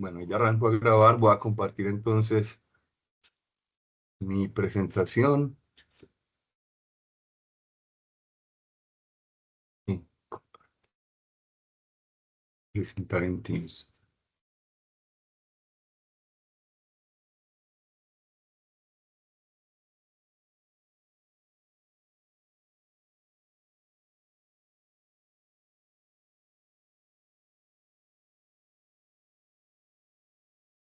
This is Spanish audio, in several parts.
Bueno, ya arranco a grabar, voy a compartir entonces mi presentación. Y presentar en Teams.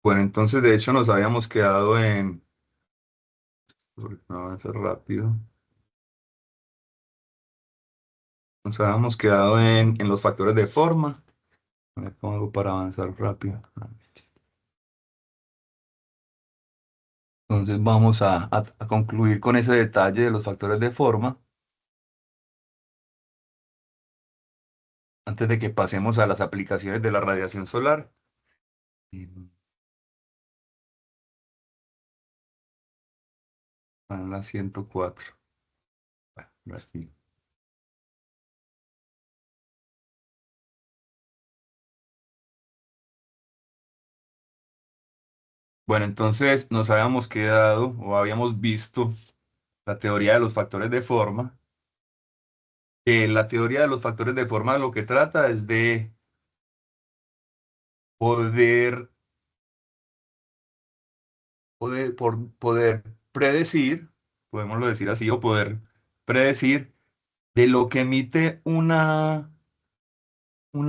Bueno, entonces de hecho nos habíamos quedado en... Porque no avanza rápido. Nos habíamos quedado en los factores de forma. A ver cómo hago para avanzar rápido. Entonces vamos a concluir con ese detalle de los factores de forma antes de que pasemos a las aplicaciones de la radiación solar. Y, en la 104. Bueno, aquí. Bueno, entonces nos habíamos quedado o habíamos visto la teoría de los factores de forma. La teoría de los factores de forma lo que trata es de poder, poder predecir, podemoslo decir así, o poder predecir de lo que emite una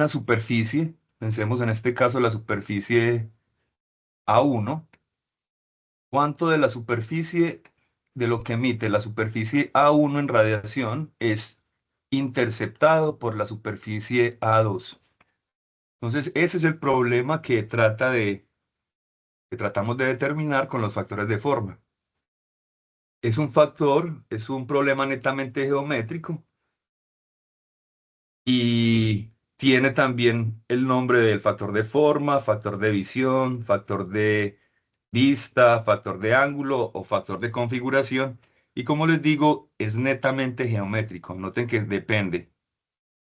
superficie. Pensemos en este caso la superficie A1. ¿Cuánto de la superficie de lo que emite la superficie A1 en radiación es interceptado por la superficie A2? Entonces, ese es el problema que tratamos de determinar con los factores de forma. Es un problema netamente geométrico y tiene también el nombre del factor de forma, factor de visión, factor de vista, factor de ángulo o factor de configuración. Y como les digo, es netamente geométrico. Noten que depende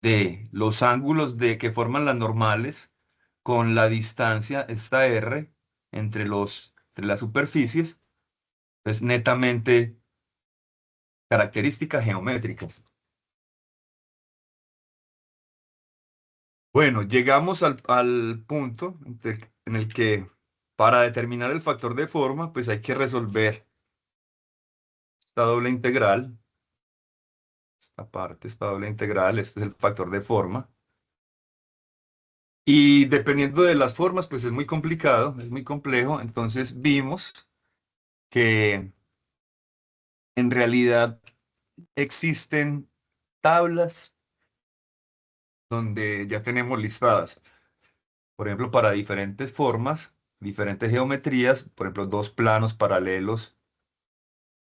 de los ángulos de que forman las normales con la distancia, esta R, entre las superficies, es netamente características geométricas. Bueno, llegamos al punto en el que para determinar el factor de forma, pues hay que resolver esta doble integral, esta parte, esta doble integral, este es el factor de forma. Y dependiendo de las formas, pues es muy complicado, es muy complejo. Entonces vimos que en realidad existen tablas donde ya tenemos listadas, por ejemplo, para diferentes formas, diferentes geometrías, por ejemplo, dos planos paralelos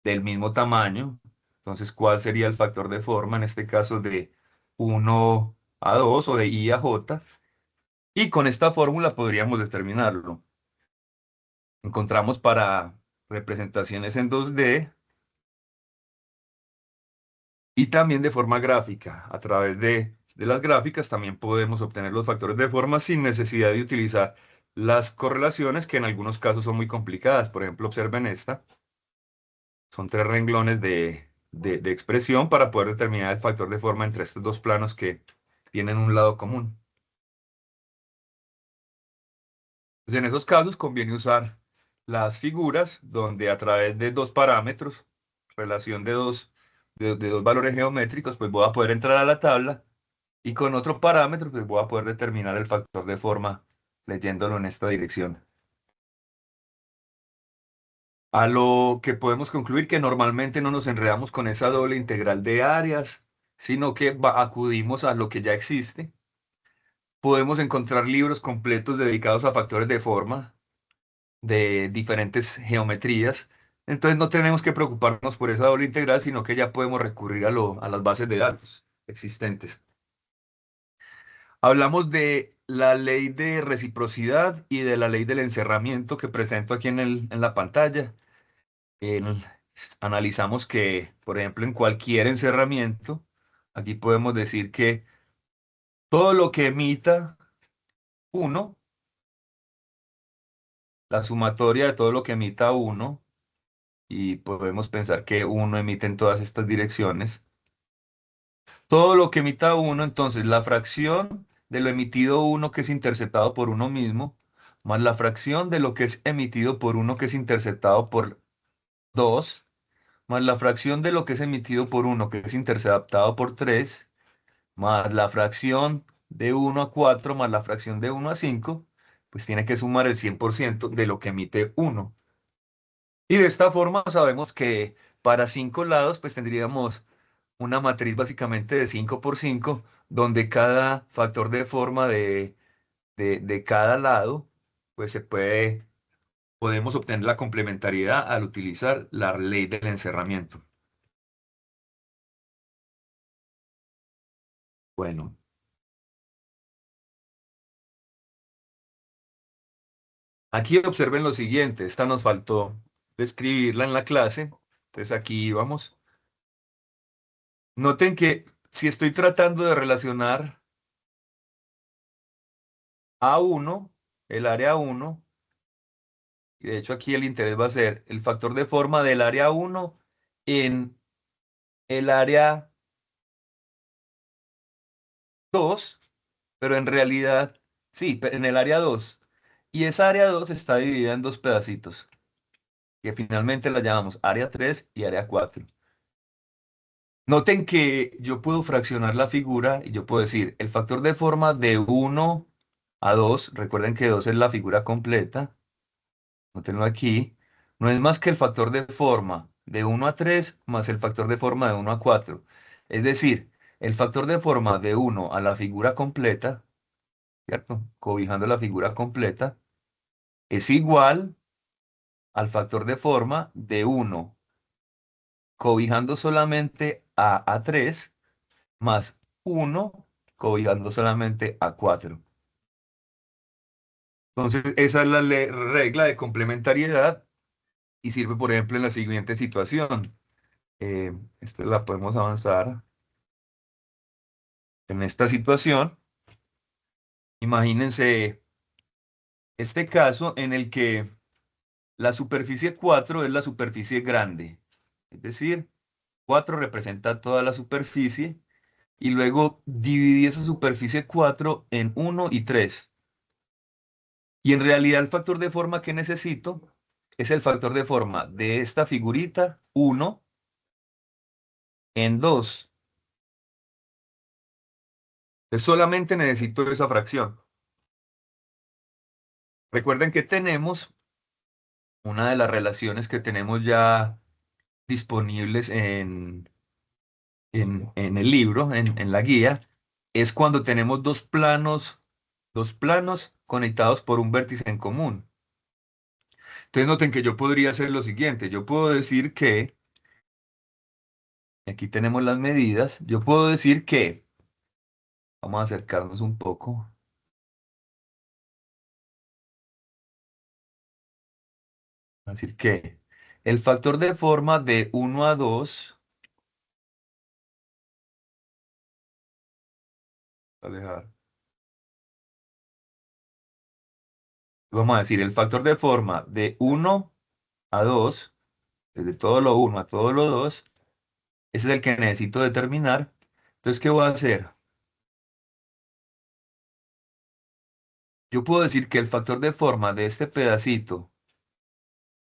del mismo tamaño. Entonces, ¿cuál sería el factor de forma en este caso de 1 a 2 o de I a J? Y con esta fórmula podríamos determinarlo. Encontramos para representaciones en 2D y también de forma gráfica. A través de las gráficas también podemos obtener los factores de forma sin necesidad de utilizar las correlaciones que en algunos casos son muy complicadas. Por ejemplo, observen esta. Son tres renglones de expresión para poder determinar el factor de forma entre estos dos planos que tienen un lado común. Pues en esos casos conviene usar las figuras donde a través de dos parámetros, relación de dos valores geométricos, pues voy a poder entrar a la tabla y con otro parámetro pues voy a poder determinar el factor de forma leyéndolo en esta dirección. A lo que podemos concluir que normalmente no nos enredamos con esa doble integral de áreas, sino que acudimos a lo que ya existe. Podemos encontrar libros completos dedicados a factores de forma de diferentes geometrías. Entonces no tenemos que preocuparnos por esa doble integral, sino que ya podemos recurrir a las bases de datos existentes. Hablamos de la ley de reciprocidad y de la ley del encerramiento que presento aquí en la pantalla. En- Analizamos que, por ejemplo, en cualquier encerramiento, aquí podemos decir que todo lo que emita uno la sumatoria de todo lo que emita uno, y podemos pensar que uno emite en todas estas direcciones. Todo lo que emita uno, entonces la fracción de lo emitido uno que es interceptado por uno mismo, más la fracción de lo que es emitido por uno que es interceptado por dos, más la fracción de lo que es emitido por uno que es interceptado por tres, más la fracción de 1 a 4 más la fracción de 1 a 5, pues tiene que sumar el 100% de lo que emite uno. Y de esta forma sabemos que para 5 lados, pues tendríamos una matriz básicamente de 5 por 5 donde cada factor de forma de cada lado, pues podemos obtener la complementariedad al utilizar la ley del encerramiento. Bueno, aquí observen lo siguiente, esta nos faltó describirla en la clase, entonces aquí vamos. Noten que si estoy tratando de relacionar A1, el área 1, y de hecho aquí el interés va a ser el factor de forma del área 1 en el área 2, pero en realidad, sí, en el área 2. Y esa área 2 está dividida en dos pedacitos, que finalmente la llamamos área 3 y área 4. Noten que yo puedo fraccionar la figura y yo puedo decir el factor de forma de 1 a 2. Recuerden que 2 es la figura completa, nótenlo aquí, no es más que el factor de forma de 1 a 3 más el factor de forma de 1 a 4. Es decir, el factor de forma de 1 a la figura completa, ¿cierto? Cobijando la figura completa, es igual al factor de forma de 1 cobijando solamente a 3 más 1 cobijando solamente a 4. Entonces, esa es la regla de complementariedad y sirve, por ejemplo, en la siguiente situación. Esta la podemos avanzar. En esta situación, imagínense este caso en el que la superficie 4 es la superficie grande. Es decir, 4 representa toda la superficie y luego dividí esa superficie 4 en 1 y 3. Y en realidad el factor de forma que necesito es el factor de forma de esta figurita 1 en 2. Entonces solamente necesito esa fracción. Recuerden que tenemos una de las relaciones que tenemos ya disponibles en el libro, en la guía, es cuando tenemos dos planos conectados por un vértice en común. Entonces noten que yo podría hacer lo siguiente, yo puedo decir que, aquí tenemos las medidas, yo puedo decir que, vamos a acercarnos un poco, decir que el factor de forma de 1 a 2, alejar, vamos a decir, el factor de forma de 1 a 2, desde todo lo 1 a todo lo 2, ese es el que necesito determinar. Entonces, ¿qué voy a hacer? Yo puedo decir que el factor de forma de este pedacito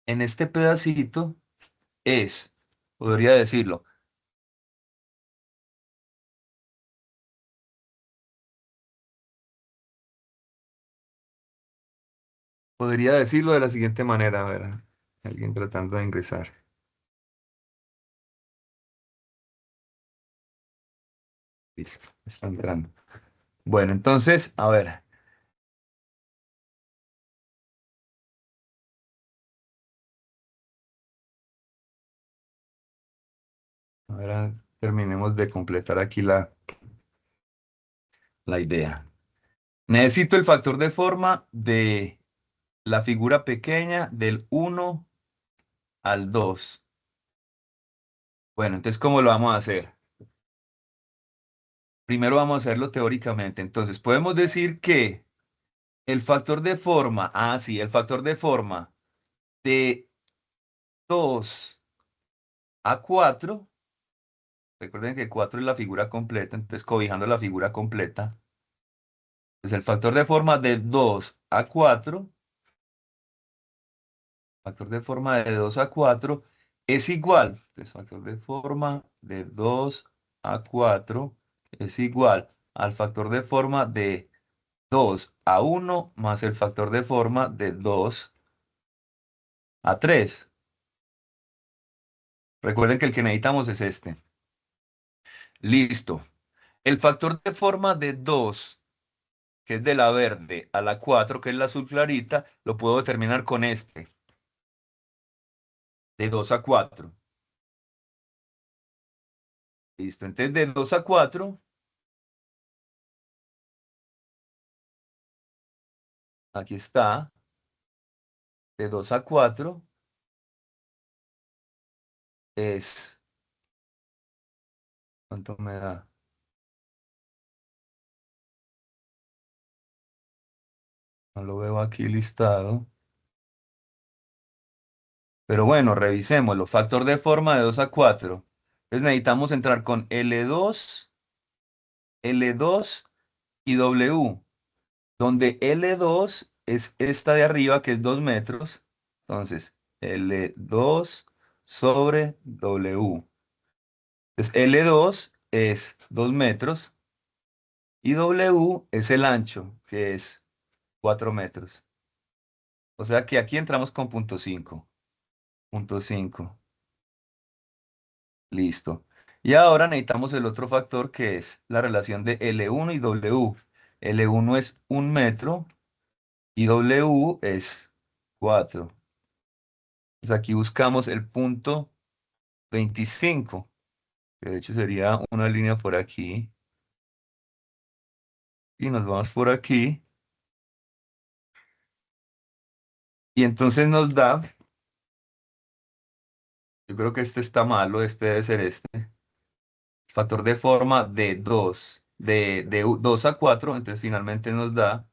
en este pedacito es, podría decirlo, podría decirlo de la siguiente manera, a ver, alguien tratando de ingresar. Listo, está entrando. Bueno, entonces, ahora terminemos de completar aquí la idea. Necesito el factor de forma de la figura pequeña del 1 al 2. Bueno, entonces, ¿cómo lo vamos a hacer? Primero vamos a hacerlo teóricamente. Entonces, podemos decir que El factor de forma, sí, el factor de forma de 2 a 4. Recuerden que 4 es la figura completa, entonces cobijando la figura completa. Pues el factor de forma de 2 a 4, factor de forma de 2 a 4 es igual. Entonces, factor de forma de 2 a 4 es igual al factor de forma de 2 a 1 más el factor de forma de 2 a 3. Recuerden que el que necesitamos es este. Listo. El factor de forma de 2, que es de la verde, a la 4, que es la azul clarita, lo puedo determinar con este, de 2 a 4. Listo. Entonces, de 2 a 4, aquí está, de 2 a 4 es, ¿cuánto me da? No lo veo aquí listado. Pero bueno, revisémoslo. Factor de forma de 2 a 4. Entonces necesitamos entrar con L2 y W, donde L2 es esta de arriba, que es 2 metros. Entonces, L2 sobre W. Entonces, L2 es 2 metros y W es el ancho, que es 4 metros. O sea que aquí entramos con punto 5. Punto 5. Listo. Y ahora necesitamos el otro factor, que es la relación de L1 y W. L1 es 1 metro y W es 4. Pues aquí buscamos el punto 25, que de hecho sería una línea por aquí. Y nos vamos por aquí. Y entonces nos da, yo creo que este está malo, este debe ser este. Factor de forma de 2, de 2 a 4. Entonces finalmente nos da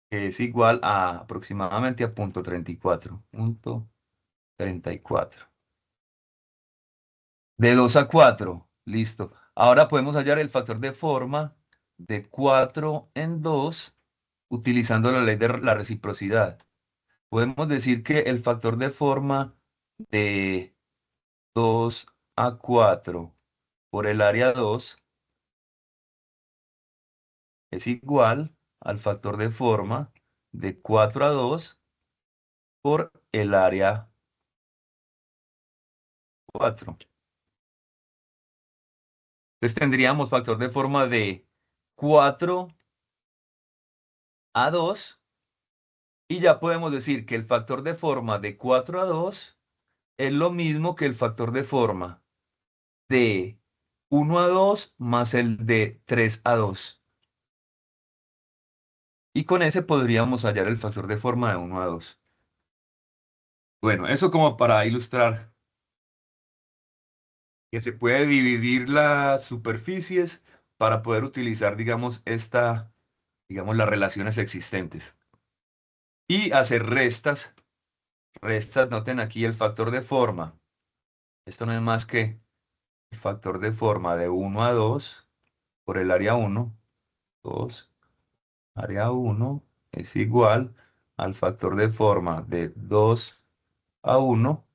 que es igual a aproximadamente a punto 34. Punto 34. De 2 a 4, listo. Ahora podemos hallar el factor de forma de 4 en 2 utilizando la ley de la reciprocidad. Podemos decir que el factor de forma de 2 a 4 por el área 2 es igual al factor de forma de 4 a 2 por el área 4. Entonces tendríamos factor de forma de 4 a 2 y ya podemos decir que el factor de forma de 4 a 2 es lo mismo que el factor de forma de 1 a 2 más el de 3 a 2. Y con ese podríamos hallar el factor de forma de 1 a 2. Bueno, eso como para ilustrar que se puede dividir las superficies para poder utilizar, digamos, digamos, las relaciones existentes. Y hacer restas. Restas, noten aquí el factor de forma. Esto no es más que el factor de forma de 1 a 2 por el área 1. 2, área 1 es igual al factor de forma de 2 a 1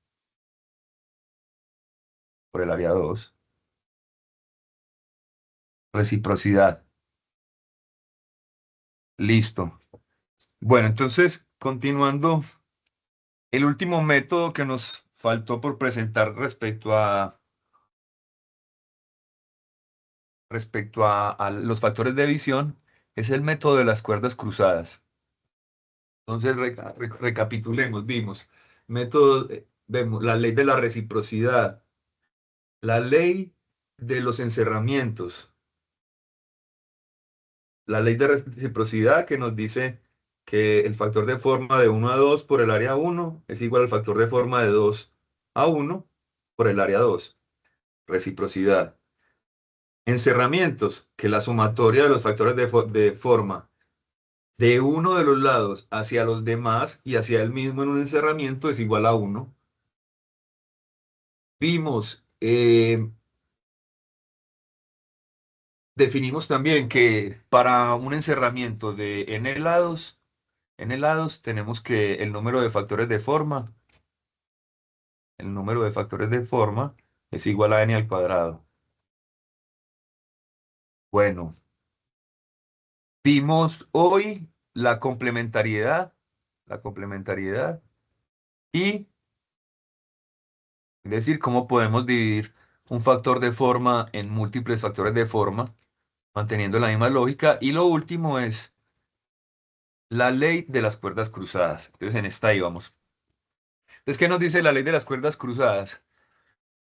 por el área 2. Reciprocidad. Listo. Bueno, entonces, continuando, el último método que nos faltó por presentar respecto a los factores de visión es el método de las cuerdas cruzadas. Entonces, recapitulemos, vimos método, vemos la ley de la reciprocidad, la ley de los encerramientos, la ley de reciprocidad que nos dice que el factor de forma de 1 a 2 por el área 1 es igual al factor de forma de 2 a 1 por el área 2. Reciprocidad. Encerramientos, que la sumatoria de los factores de forma de uno de los lados hacia los demás y hacia el mismo en un encerramiento es igual a uno. Vimos, definimos también que para un encerramiento de n lados tenemos que el número de factores de forma es igual a n al cuadrado. Bueno, vimos hoy la complementariedad y es decir, cómo podemos dividir un factor de forma en múltiples factores de forma, manteniendo la misma lógica. Y lo último es la ley de las cuerdas cruzadas. Entonces, en esta íbamos. Entonces, ¿qué nos dice la ley de las cuerdas cruzadas?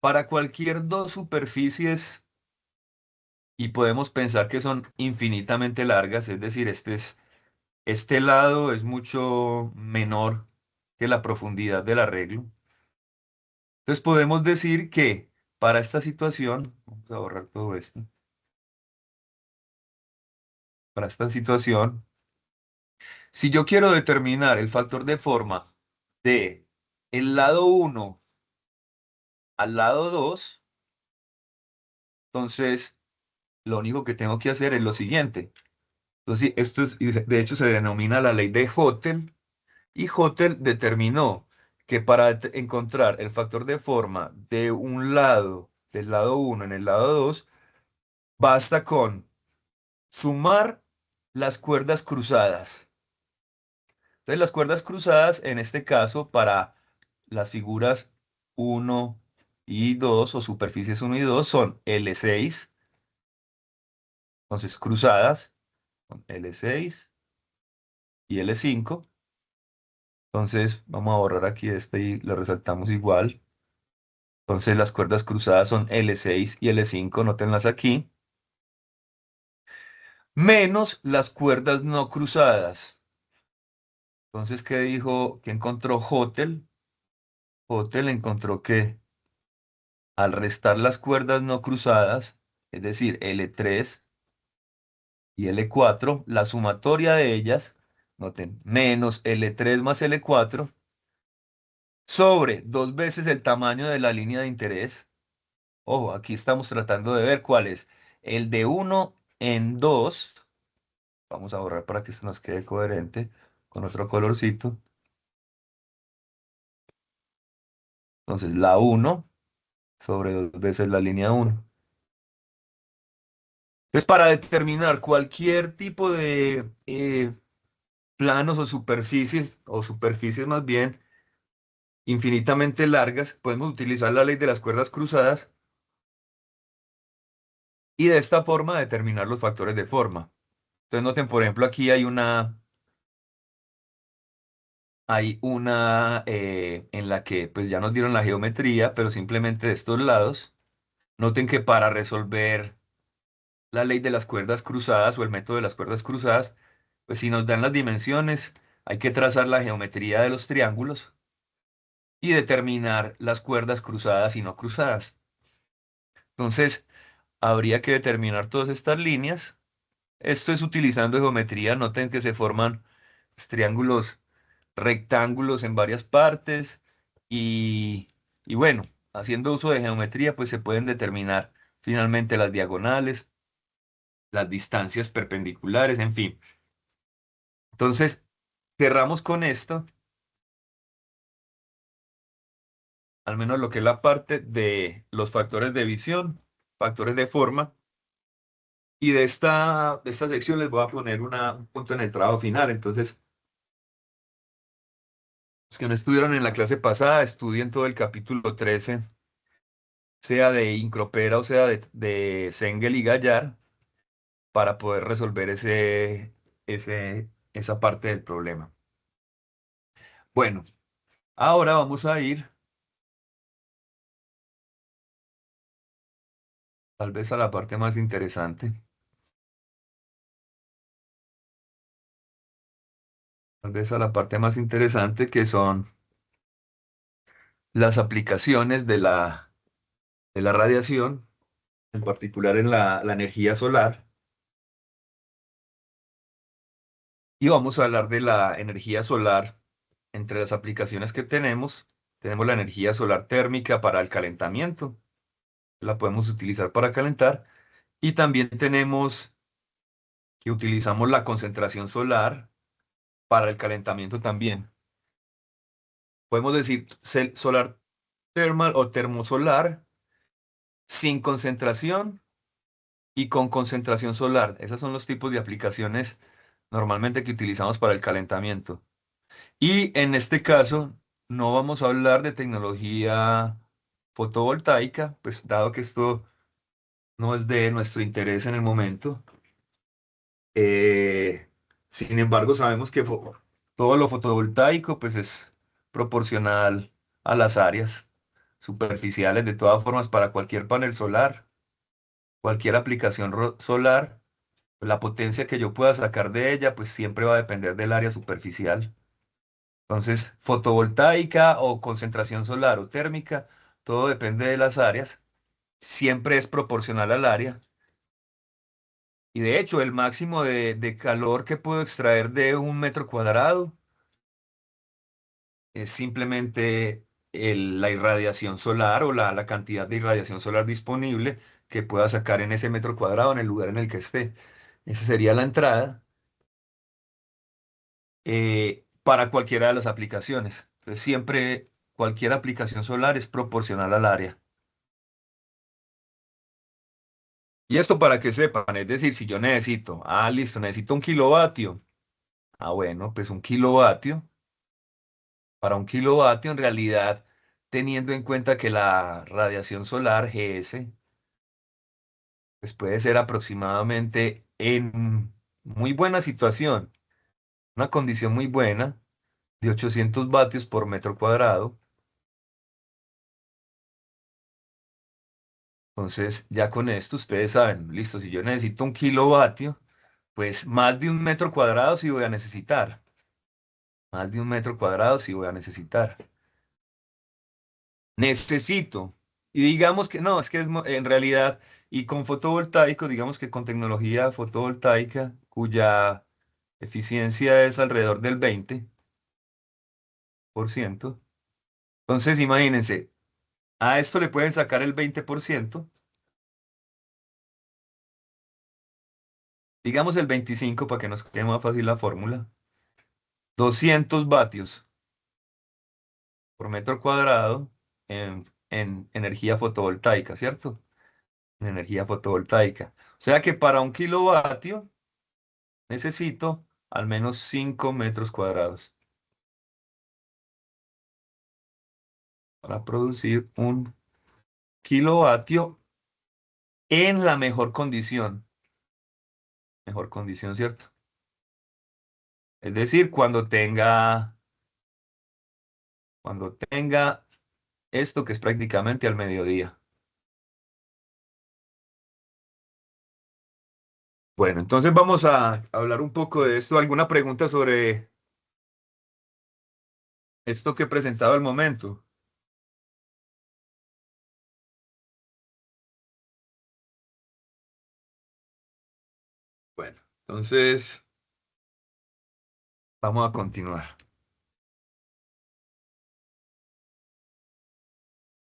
Para cualquier dos superficies, y podemos pensar que son infinitamente largas, es decir, este lado es mucho menor que la profundidad del arreglo. Entonces, podemos decir que para esta situación, vamos a borrar todo esto, para esta situación, si yo quiero determinar el factor de forma de el lado uno al lado 2, entonces lo único que tengo que hacer es lo siguiente. Entonces, esto es, y de hecho se denomina la ley de Hotel, y Hotel determinó que para encontrar el factor de forma de un lado, del lado uno en el lado 2, basta con sumar las cuerdas cruzadas. Entonces, las cuerdas cruzadas, en este caso, para las figuras uno y 2 o superficies uno y 2 son L6, entonces cruzadas, son L6 y L5. Entonces, vamos a borrar aquí este y lo resaltamos igual. Entonces, las cuerdas cruzadas son L6 y L5, nótenlas aquí, menos las cuerdas no cruzadas. Entonces, ¿qué dijo? ¿Qué encontró Hotel? Hotel encontró que al restar las cuerdas no cruzadas, es decir, L3 y L4, la sumatoria de ellas, noten, menos L3 más L4, sobre dos veces el tamaño de la línea de interés. Ojo, aquí estamos tratando de ver cuál es el de uno en 2. Vamos a borrar para que esto nos quede coherente con otro colorcito. Entonces, la uno sobre dos veces la línea uno. Entonces, para determinar cualquier tipo de planos o superficies más bien, infinitamente largas, podemos utilizar la ley de las cuerdas cruzadas y de esta forma determinar los factores de forma. Entonces noten, por ejemplo, aquí hay una en la que pues ya nos dieron la geometría, pero simplemente de estos lados. Noten que para resolver la ley de las cuerdas cruzadas o el método de las cuerdas cruzadas, pues si nos dan las dimensiones, hay que trazar la geometría de los triángulos y determinar las cuerdas cruzadas y no cruzadas. Entonces, habría que determinar todas estas líneas. Esto es utilizando geometría. Noten que se forman pues, triángulos rectángulos en varias partes y, y bueno, haciendo uso de geometría, pues se pueden determinar finalmente las diagonales, las distancias perpendiculares, en fin. Entonces, cerramos con esto, al menos lo que es la parte de los factores de visión, factores de forma. Y de esta sección les voy a poner un punto en el trabajo final. Entonces, los que no estuvieron en la clase pasada, estudien todo el capítulo 13, sea de Incropera o sea de Sengel y Gallar, para poder resolver esa parte del problema. Bueno, ahora vamos a ir tal vez a la parte más interesante, tal vez a la parte más interesante que son las aplicaciones de la radiación, en particular en la energía solar. Y vamos a hablar de la energía solar. Entre las aplicaciones que tenemos la energía solar térmica para el calentamiento, la podemos utilizar para calentar, y también tenemos que utilizamos la concentración solar para el calentamiento también. Podemos decir solar thermal o termosolar sin concentración y con concentración solar. Esos son los tipos de aplicaciones normalmente que utilizamos para el calentamiento. Y en este caso, no vamos a hablar de tecnología fotovoltaica, pues dado que esto no es de nuestro interés en el momento. Eh, Sin embargo, sabemos que todo lo fotovoltaico pues es proporcional a las áreas superficiales. De todas formas, para cualquier panel solar, cualquier aplicación solar, la potencia que yo pueda sacar de ella pues siempre va a depender del área superficial. Entonces, fotovoltaica o concentración solar o térmica, todo depende de las áreas, siempre es proporcional al área. Y de hecho, el máximo de calor que puedo extraer de un metro cuadrado es simplemente la irradiación solar o la cantidad de irradiación solar disponible que pueda sacar en ese metro cuadrado en el lugar en el que esté. Esa sería la entrada para cualquiera de las aplicaciones. Entonces, siempre cualquier aplicación solar es proporcional al área. Y esto para que sepan, es decir, si yo necesito, listo, necesito 1 kilovatio. Bueno, pues 1 kilovatio. Para 1 kilovatio, en realidad, teniendo en cuenta que la radiación solar GS, pues puede ser aproximadamente en muy buena situación, una condición muy buena, de 800 vatios por metro cuadrado. Entonces, ya con esto ustedes saben, listo, si yo necesito 1 kilovatio, pues más de un metro cuadrado sí voy a necesitar. Más de un metro cuadrado sí voy a necesitar. Necesito. Y digamos que no, es que en realidad, y con fotovoltaico, digamos que con tecnología fotovoltaica, cuya eficiencia es alrededor del 20%. Entonces, imagínense, a esto le pueden sacar el 20%, digamos el 25 para que nos quede más fácil la fórmula. 200 vatios por metro cuadrado en energía fotovoltaica, ¿cierto? En energía fotovoltaica. O sea que para 1 kilovatio necesito al menos 5 metros cuadrados para producir 1 kilovatio en la mejor condición. Mejor condición, ¿cierto? Es decir, cuando tenga esto que es prácticamente al mediodía. Bueno, entonces vamos a hablar un poco de esto. ¿Alguna pregunta sobre esto que he presentado al momento? Bueno, entonces vamos a continuar.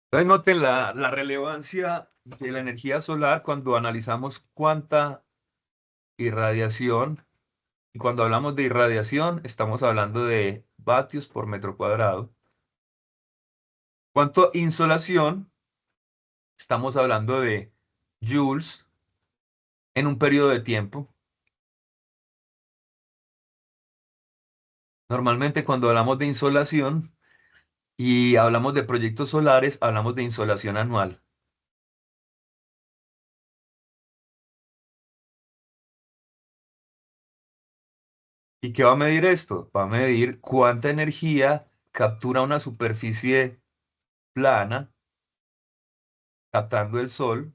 Entonces noten la relevancia de la energía solar cuando analizamos cuánta irradiación, y cuando hablamos de irradiación estamos hablando de vatios por metro cuadrado. Cuánto insolación, estamos hablando de joules en un periodo de tiempo. Normalmente cuando hablamos de insolación y hablamos de proyectos solares, hablamos de insolación anual. ¿Y qué va a medir esto? Va a medir cuánta energía captura una superficie plana captando el sol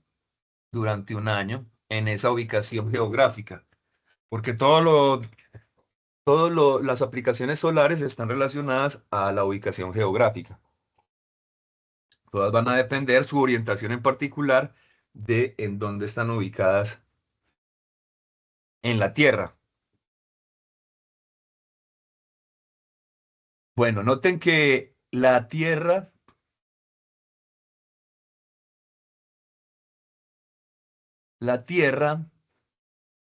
durante un año en esa ubicación geográfica. Porque las aplicaciones solares están relacionadas a la ubicación geográfica. Todas van a depender su orientación en particular de en dónde están ubicadas en la Tierra. Bueno, noten que la Tierra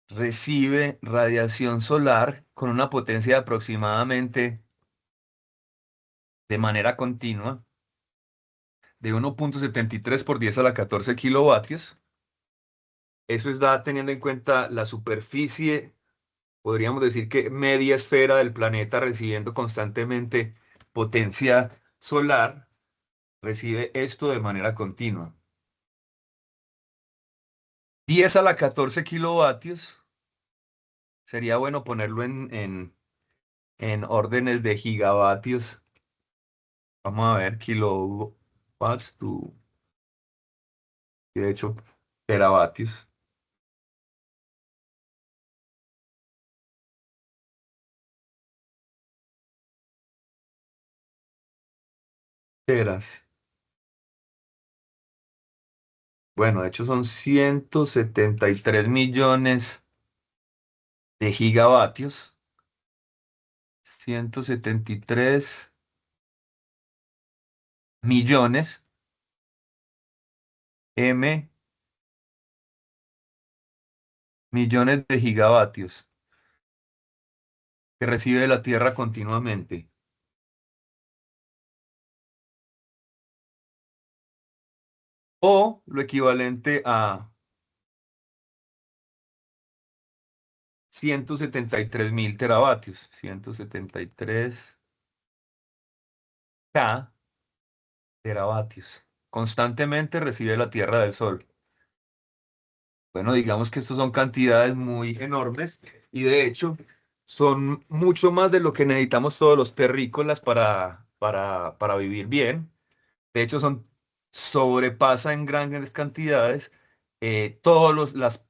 recibe radiación solar con una potencia de aproximadamente, de manera continua, de 1,73 por 10 a la 14 kilovatios. Eso está teniendo en cuenta la superficie, podríamos decir que media esfera del planeta recibiendo constantemente potencia solar, recibe esto de manera continua. 10 a la 14 kilovatios, sería bueno ponerlo en órdenes de gigavatios. Vamos a ver, kilowatts to, de hecho, teravatios. Teras. Bueno, de hecho son 173 millones de gigavatios. 173 millones M millones de gigavatios que recibe la Tierra continuamente. O lo equivalente a 173.000 teravatios. 173 K teravatios. Constantemente recibe la Tierra del Sol. Bueno, digamos que estos son cantidades muy enormes y de hecho son mucho más de lo que necesitamos todos los terrícolas para vivir bien. De hecho, sobrepasa en grandes cantidades todas las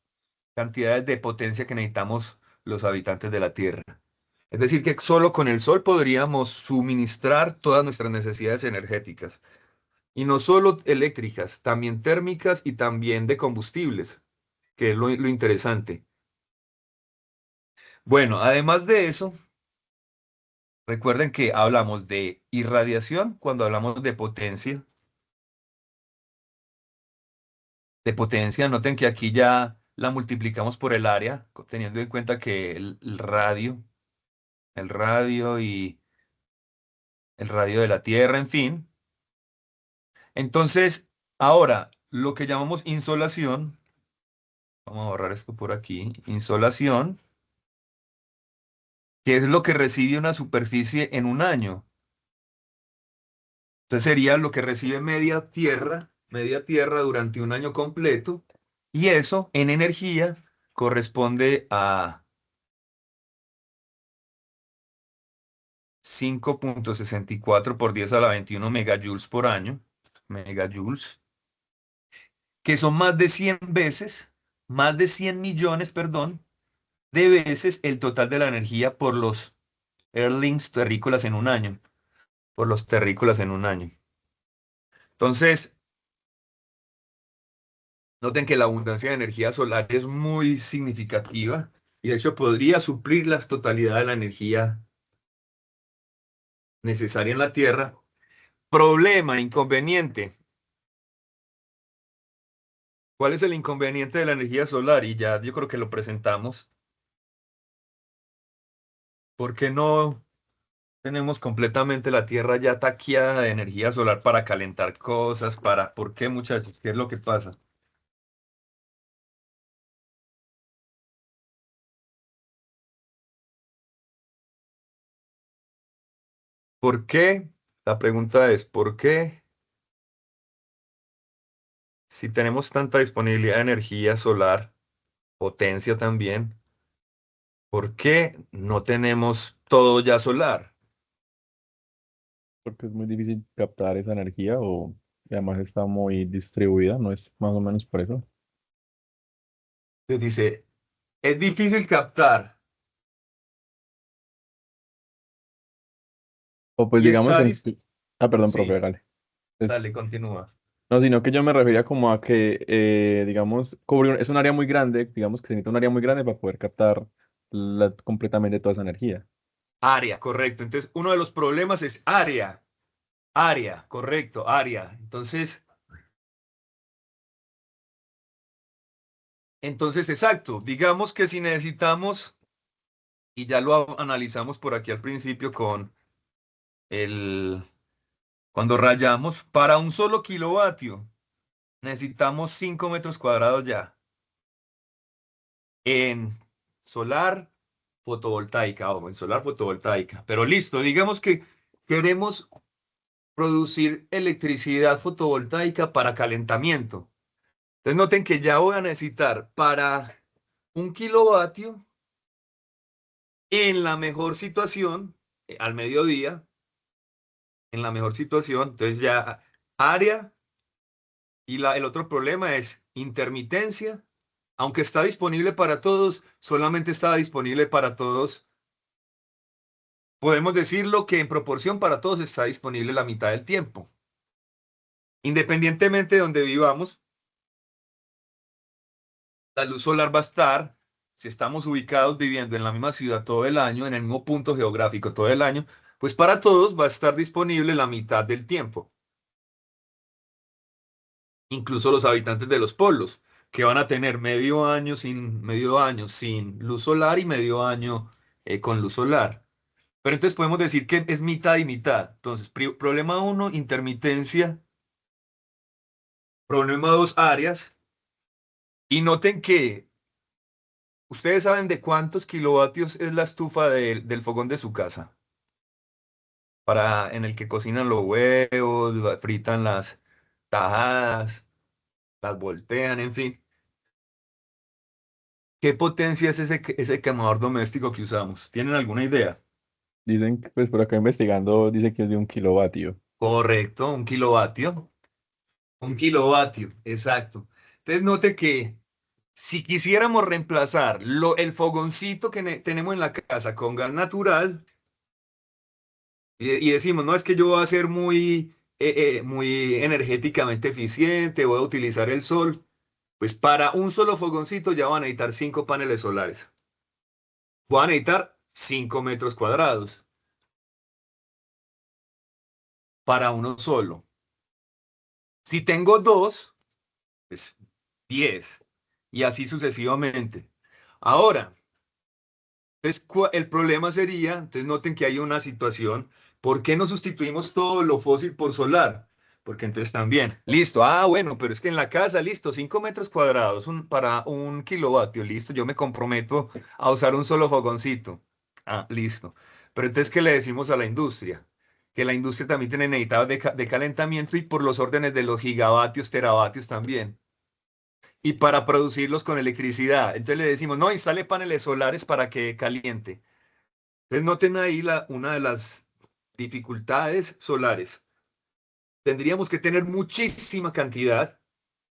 cantidades de potencia que necesitamos los habitantes de la Tierra. Es decir, que solo con el sol podríamos suministrar todas nuestras necesidades energéticas. Y no solo eléctricas, también térmicas y también de combustibles, que es lo interesante. Bueno, además de eso, recuerden que hablamos de irradiación cuando hablamos de potencia. Noten que aquí ya la multiplicamos por el área, teniendo en cuenta que el radio y el radio de la Tierra, en fin. Entonces, ahora, lo que llamamos insolación, vamos a borrar esto por aquí, insolación, que es lo que recibe una superficie en un año. Entonces sería lo que recibe media Tierra durante un año completo, y eso en energía corresponde a 5,64 por 10 a la 21 megajoules por año, megajoules, que son más de 100 millones, perdón, de veces el total de la energía por los Earthlings terrícolas en un año, por los terrícolas en un año. Entonces, noten que la abundancia de energía solar es muy significativa y de hecho podría suplir la totalidad de la energía necesaria en la Tierra. Problema, inconveniente. ¿Cuál es el inconveniente de la energía solar? Y ya yo creo que lo presentamos. ¿Por qué no tenemos completamente la Tierra ya taqueada de energía solar para calentar cosas? ¿Por qué, muchachos? ¿Qué es lo que pasa? ¿Por qué? La pregunta es, ¿por qué si tenemos tanta disponibilidad de energía solar, potencia también, por qué no tenemos todo ya solar? Porque es muy difícil captar esa energía o y además está muy distribuida, ¿no es más o menos por eso? Entonces dice, es difícil captar O pues y digamos está... Ah, perdón, profe, Sí, hágale. dale, continúa. No, sino que yo me refería como a que, digamos, es un área muy grande, digamos que se necesita un área muy grande para poder captar completamente toda esa energía. Área, correcto. Entonces, uno de los problemas es área. Área, correcto, área. Entonces, exacto. Digamos que si necesitamos, y ya lo analizamos por aquí al principio con el, cuando rayamos, para un solo kilovatio necesitamos 5 metros cuadrados ya en solar fotovoltaica o en solar fotovoltaica. Pero listo, digamos que queremos producir electricidad fotovoltaica para calentamiento. Entonces noten que ya voy a necesitar para un kilovatio en la mejor situación, al mediodía, en la mejor situación. Entonces ya área y el otro problema es intermitencia. Aunque está disponible para todos, solamente está disponible para todos. Podemos decirlo que en proporción para todos está disponible la mitad del tiempo. Independientemente de donde vivamos, la luz solar va a estar, si estamos ubicados viviendo en la misma ciudad todo el año, en el mismo punto geográfico todo el año, pues para todos va a estar disponible la mitad del tiempo. Incluso los habitantes de los polos, que van a tener medio año sin luz solar y medio año con luz solar. Pero entonces podemos decir que es mitad y mitad. Entonces, problema uno, intermitencia. Problema dos, áreas. Y noten que ustedes saben de cuántos kilovatios es la estufa del fogón de su casa, en el que cocinan los huevos, fritan las tajadas, las voltean, en fin. ¿Qué potencia es ese quemador doméstico que usamos? ¿Tienen alguna idea? Dicen que, pues por acá investigando, dice que es de 1 kilovatio. Correcto, un kilovatio. Un kilovatio, exacto. Entonces note que si quisiéramos reemplazar el fogoncito que tenemos en la casa con gas natural y decimos, no, es que yo voy a ser muy energéticamente eficiente, voy a utilizar el sol, pues para un solo fogoncito ya van a necesitar 5 paneles solares. Van a necesitar 5 metros cuadrados para uno solo. Si tengo dos, pues 10 y así sucesivamente. Ahora, entonces, el problema sería, entonces noten que hay una situación, ¿por qué no sustituimos todo lo fósil por solar? Porque entonces también, listo, bueno, pero es que en la casa, listo, 5 metros cuadrados para un kilovatio, listo, yo me comprometo a usar un solo fogoncito. Listo. Pero entonces, ¿qué le decimos a la industria? Que la industria también tiene necesitados de calentamiento y por los órdenes de los gigavatios, teravatios también y para producirlos con electricidad. Entonces le decimos, no, instale paneles solares para que caliente. Entonces noten ahí una de las dificultades solares. Tendríamos que tener muchísima cantidad,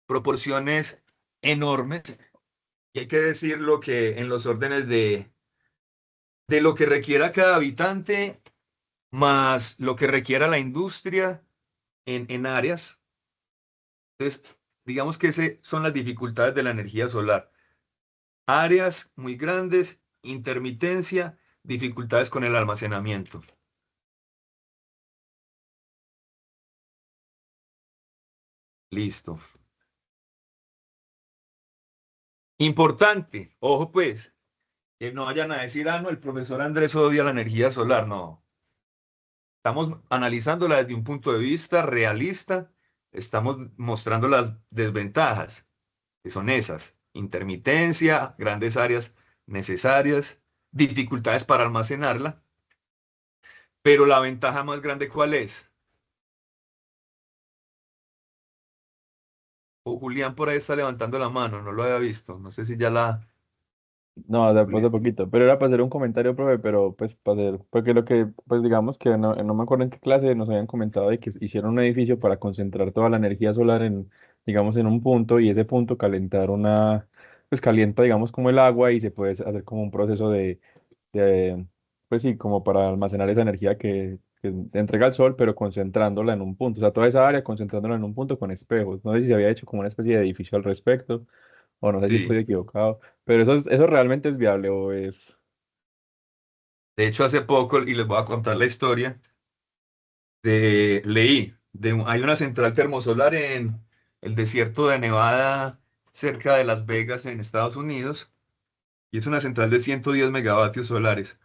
proporciones enormes, y hay que decirlo que en los órdenes de lo que requiera cada habitante, más lo que requiera la industria en áreas. Entonces, digamos que esas son las dificultades de la energía solar. Áreas muy grandes, intermitencia, dificultades con el almacenamiento. Listo. Importante, ojo pues, que no vayan a decir, no, el profesor Andrés odia la energía solar. No, estamos analizándola desde un punto de vista realista, estamos mostrando las desventajas, que son esas, intermitencia, grandes áreas necesarias, dificultades para almacenarla, pero la ventaja más grande, ¿cuál es? O Julián por ahí está levantando la mano, no lo había visto. No sé si ya la... No, después de Julián. poquito. Pero era para hacer un comentario, profe, pero pues para hacer, porque lo que, pues digamos que no me acuerdo en qué clase nos habían comentado de que hicieron un edificio para concentrar toda la energía solar en, digamos, en un punto y ese punto calentar pues calienta, digamos, como el agua y se puede hacer como un proceso de, pues sí, como para almacenar esa energía que entrega el sol, pero concentrándola en un punto. O sea, toda esa área concentrándola en un punto con espejos. No sé si se había hecho como una especie de edificio al respecto o no sé si estoy Sí. equivocado. Pero eso realmente es viable o es... De hecho, hace poco, y les voy a contar la historia, hay una central termosolar en el desierto de Nevada, cerca de Las Vegas, en Estados Unidos, y es una central de 110 megavatios solares.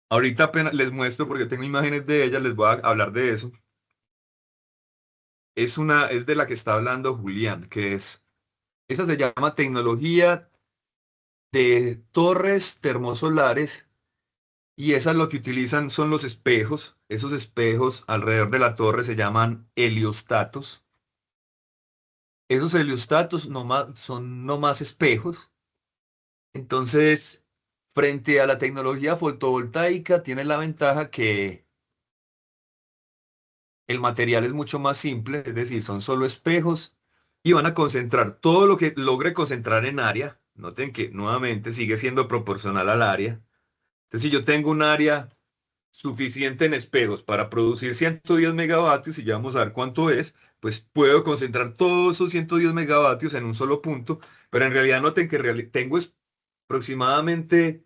Ahorita apenas les muestro porque tengo imágenes de ella, les voy a hablar de eso. Es de la que está hablando Julián, esa se llama tecnología de torres termosolares y esas lo que utilizan son los espejos. Esos espejos alrededor de la torre se llaman heliostatos. Esos heliostatos son no más espejos. Entonces, frente a la tecnología fotovoltaica, tiene la ventaja que el material es mucho más simple, es decir, son solo espejos y van a concentrar todo lo que logre concentrar en área. Noten que nuevamente sigue siendo proporcional al área. Entonces, si yo tengo un área suficiente en espejos para producir 110 megavatios, y ya vamos a ver cuánto es, pues puedo concentrar todos esos 110 megavatios en un solo punto, pero en realidad noten que tengo aproximadamente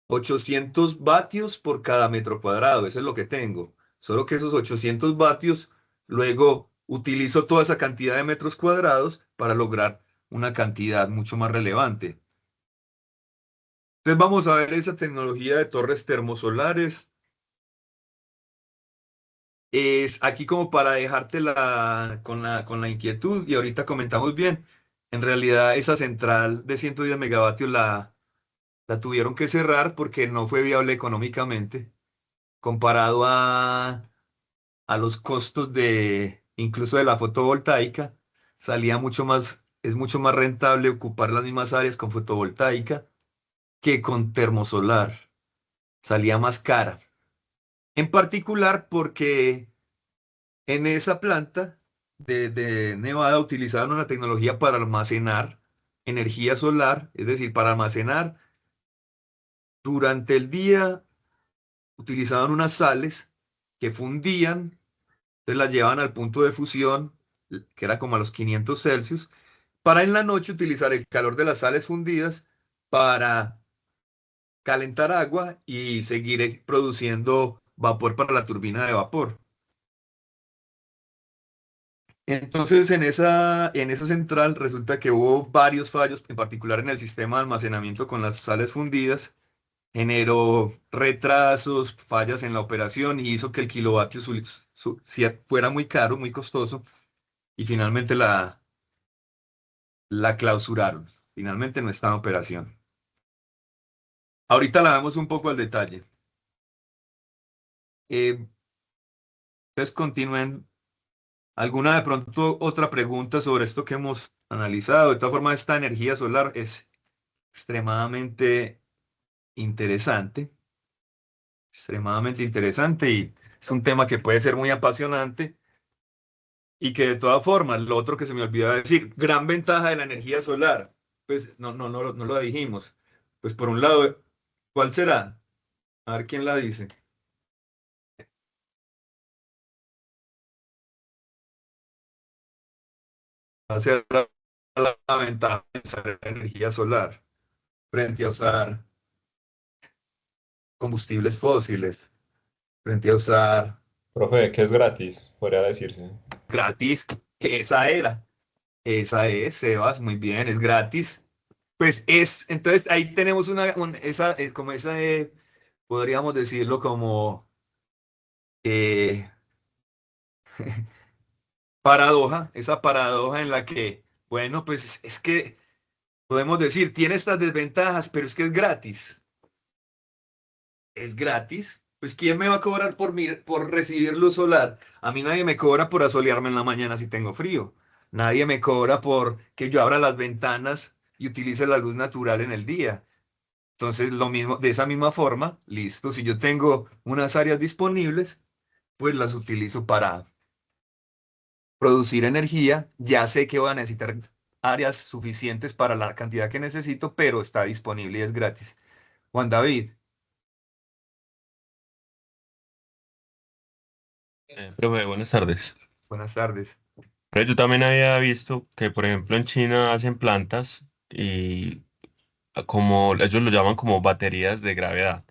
800 vatios por cada metro cuadrado, eso es lo que tengo. Solo que esos 800 vatios, luego utilizo toda esa cantidad de metros cuadrados para lograr una cantidad mucho más relevante. Entonces vamos a ver esa tecnología de torres termosolares. Es aquí como para dejarte con la inquietud y ahorita comentamos bien. En realidad esa central de 110 megavatios la tuvieron que cerrar porque no fue viable económicamente comparado a los costos de incluso de la fotovoltaica. Salía mucho más, es mucho más rentable ocupar las mismas áreas con fotovoltaica que con termosolar. Salía más cara. En particular porque en esa planta de Nevada utilizaban una tecnología para almacenar energía solar, es decir, para almacenar durante el día utilizaban unas sales que fundían, entonces las llevaban al punto de fusión, que era como a los 500 Celsius, para en la noche utilizar el calor de las sales fundidas para calentar agua y seguir produciendo vapor para la turbina de vapor. Entonces, en esa central resulta que hubo varios fallos, en particular en el sistema de almacenamiento con las sales fundidas, generó retrasos, fallas en la operación y hizo que el kilovatio fuera muy caro, muy costoso, y finalmente la clausuraron. Finalmente no está en operación. Ahorita la vemos un poco al detalle. Eh, entonces, continúen. ¿Alguna de pronto otra pregunta sobre esto que hemos analizado? De todas formas, esta energía solar es extremadamente interesante, extremadamente interesante y es un tema que puede ser muy apasionante y que de todas formas, lo otro que se me olvidaba decir, gran ventaja de la energía solar, pues no lo dijimos. Pues por un lado, ¿cuál será? A ver quién la dice. ¿Cuál será la ventaja de usar energía solar frente a usar combustibles fósiles, frente a usar Profe, que es gratis, podría decirse. gratis? Esa era. Esa es, Sebas, muy bien, es gratis. Pues entonces ahí tenemos esa, como esa, podríamos decirlo como eh, paradoja, esa paradoja en la que, bueno, pues es que podemos decir, tiene estas desventajas, pero es que es gratis. Es gratis. Pues ¿quién me va a cobrar por recibir luz solar? A mí nadie me cobra por asolearme en la mañana si tengo frío. Nadie me cobra por que yo abra las ventanas y utilice la luz natural en el día. Entonces, lo mismo, de esa misma forma, listo, si yo tengo unas áreas disponibles, pues las utilizo para producir energía. Ya sé que voy a necesitar áreas suficientes para la cantidad que necesito, pero está disponible y es gratis. Juan David, Profe, buenas tardes. buenas tardes. Pero yo también había visto que, por ejemplo, en China hacen plantas y como ellos lo llaman como baterías de gravedad.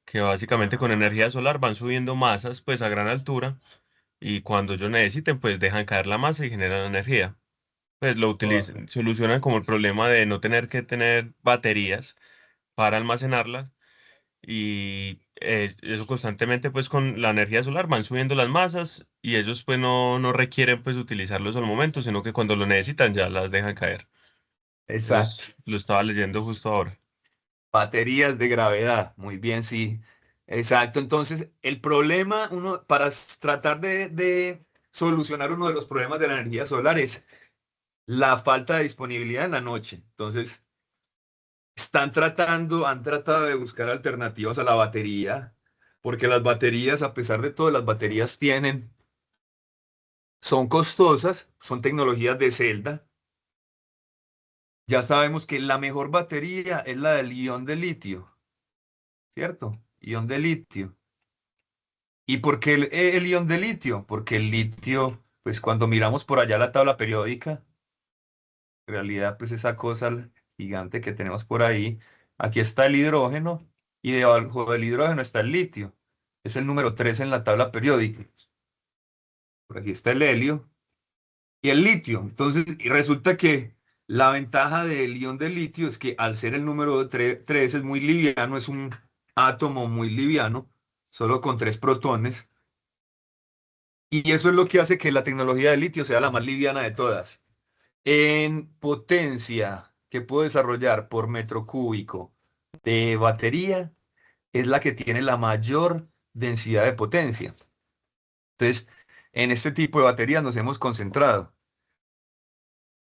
que básicamente con energía solar van subiendo masas pues a gran altura y cuando ellos necesiten pues dejan caer la masa y generan energía. Pues lo utilizan, Correcto. solucionan como el problema de no tener que tener baterías para almacenarlas y eso constantemente pues con la energía solar van subiendo las masas y ellos pues no requieren pues utilizarlos al momento, sino que cuando lo necesitan ya las dejan caer. Exacto. Lo estaba leyendo justo ahora. Baterías de gravedad. Muy bien, sí. Exacto. Entonces, el problema, uno, para tratar de solucionar uno de los problemas de la energía solar es la falta de disponibilidad en la noche. Entonces, han tratado de buscar alternativas a la batería, porque las baterías, a pesar de todo, las baterías son costosas, son tecnologías de celda. Ya sabemos que la mejor batería es la del ion de litio, ¿cierto? Ion de litio. ¿Y por qué el ion de litio? Porque el litio, pues cuando miramos por allá la tabla periódica, en realidad, pues esa cosa gigante que tenemos por ahí, aquí está el hidrógeno y debajo del hidrógeno está el litio. Es el número 3 en la tabla periódica. Por aquí está el helio y el litio. Entonces, y resulta que la ventaja del ion de litio es que al ser el número 3 es muy liviano, es un átomo muy liviano, solo con 3 protones. Y eso es lo que hace que la tecnología de litio sea la más liviana de todas. En potencia que puedo desarrollar por metro cúbico de batería, es la que tiene la mayor densidad de potencia. Entonces, en este tipo de baterías nos hemos concentrado.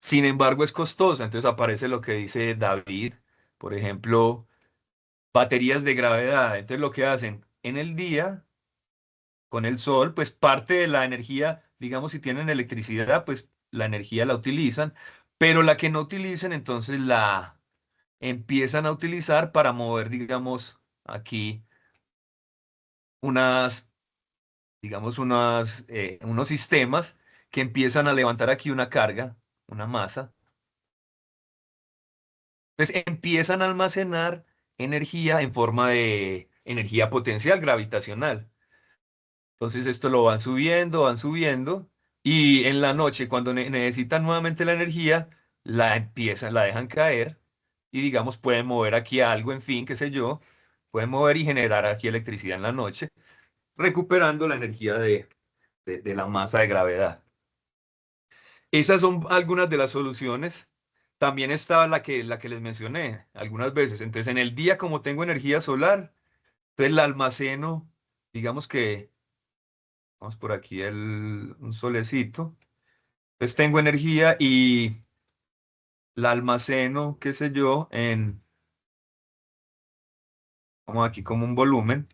Sin embargo, es costosa. Entonces aparece lo que dice David, por ejemplo, baterías de gravedad. Entonces, lo que hacen en el día, con el sol, pues parte de la energía, digamos, si tienen electricidad, pues la energía la utilizan, pero la que no utilicen, entonces la empiezan a utilizar para mover, digamos, aquí unas, digamos, unos sistemas que empiezan a levantar aquí una carga, una masa. Entonces empiezan a almacenar energía en forma de energía potencial gravitacional. Entonces esto lo van subiendo, y en la noche, cuando necesitan nuevamente la energía, la dejan caer y digamos pueden mover aquí algo, en fin, qué sé yo, pueden mover y generar aquí electricidad en la noche, recuperando la energía de la masa de gravedad. Esas son algunas de las soluciones. También está la que les mencioné algunas veces. Entonces, en el día, como tengo energía solar, entonces la almaceno, digamos que, vamos por aquí, un solecito. Entonces tengo energía y la almaceno, qué sé yo, como aquí, como un volumen.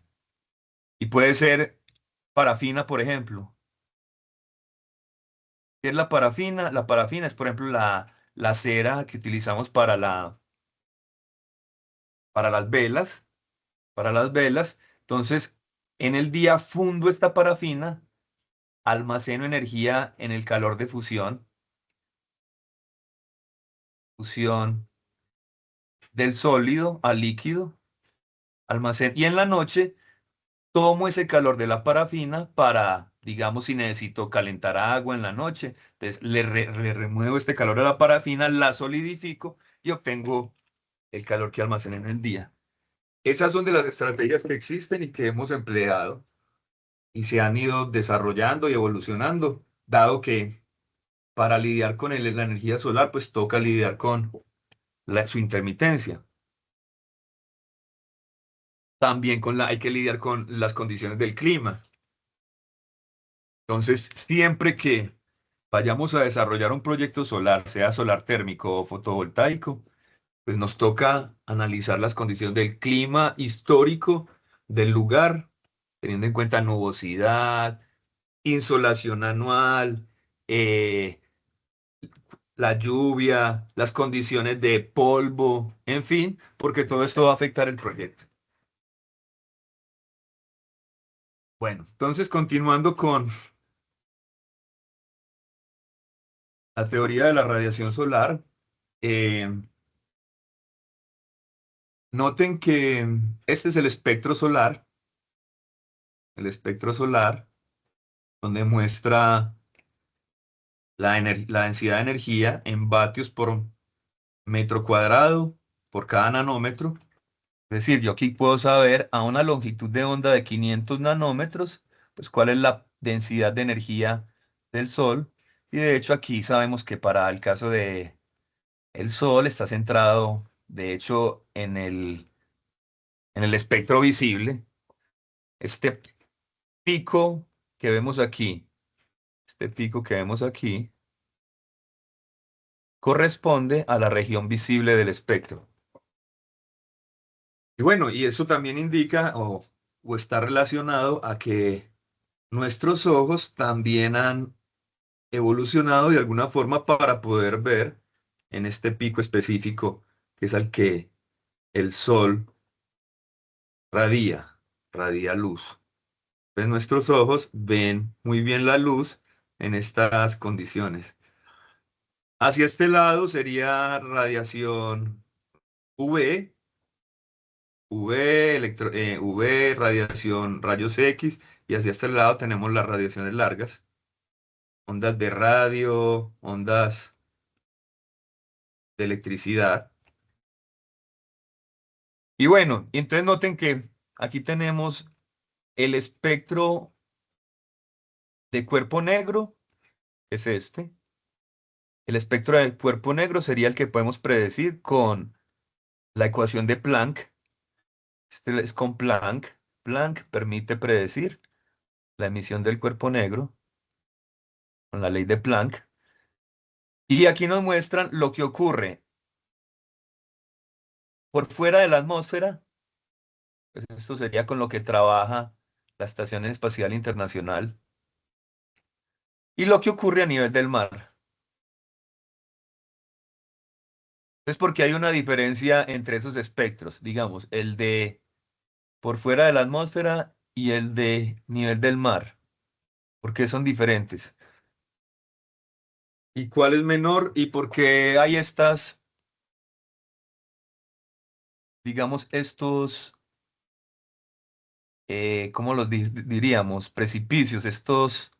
Y puede ser parafina, por ejemplo. ¿Qué es la parafina? La parafina es, por ejemplo, la cera que utilizamos para las velas. Para las velas. Entonces, en el día fundo esta parafina, almaceno energía en el calor de fusión del sólido al líquido, almaceno. Y en la noche tomo ese calor de la parafina para, digamos, si necesito calentar agua en la noche, entonces le remuevo este calor a la parafina, la solidifico y obtengo el calor que almacené en el día. Esas son de las estrategias que existen y que hemos empleado y se han ido desarrollando y evolucionando, dado que para lidiar con la energía solar, pues toca lidiar con su intermitencia. También hay que lidiar con las condiciones del clima. Entonces, siempre que vayamos a desarrollar un proyecto solar, sea solar térmico o fotovoltaico, pues nos toca analizar las condiciones del clima histórico del lugar, teniendo en cuenta nubosidad, insolación anual, eh, la lluvia, las condiciones de polvo, en fin, porque todo esto va a afectar el proyecto. Bueno, entonces continuando con la teoría de la radiación solar, eh, Noten que este es el espectro solar, donde muestra la densidad de energía en vatios por metro cuadrado por cada nanómetro. Es decir, yo aquí puedo saber a una longitud de onda de 500 nanómetros, pues cuál es la densidad de energía del Sol. Y de hecho aquí sabemos que para el caso de el Sol está centrado, de hecho, en el espectro visible. Este pico que vemos aquí, este pico que vemos aquí, corresponde a la región visible del espectro. Y bueno, y eso también indica o está relacionado a que nuestros ojos también han evolucionado de alguna forma para poder ver en este pico específico, que es al que el sol radia, radia luz. Pues nuestros ojos ven muy bien la luz en estas condiciones. Hacia este lado sería radiación UV, UV, radiación rayos X, y hacia este lado tenemos las radiaciones largas, ondas de radio, ondas de electricidad. Y bueno, entonces noten que aquí tenemos el espectro de cuerpo negro, es este. El espectro del cuerpo negro sería el que podemos predecir con la ecuación de Planck. Este es con Planck. Planck permite predecir la emisión del cuerpo negro con la ley de Planck. Y aquí nos muestran lo que ocurre por fuera de la atmósfera. Pues esto sería con lo que trabaja la Estación Espacial Internacional. Y lo que ocurre a nivel del mar. Es porque hay una diferencia entre esos espectros, digamos, el de por fuera de la atmósfera y el de nivel del mar. ¿Por qué son diferentes? ¿Y cuál es menor? ¿Y por qué hay estas, digamos, estos, ¿cómo los diríamos? Precipicios, estos,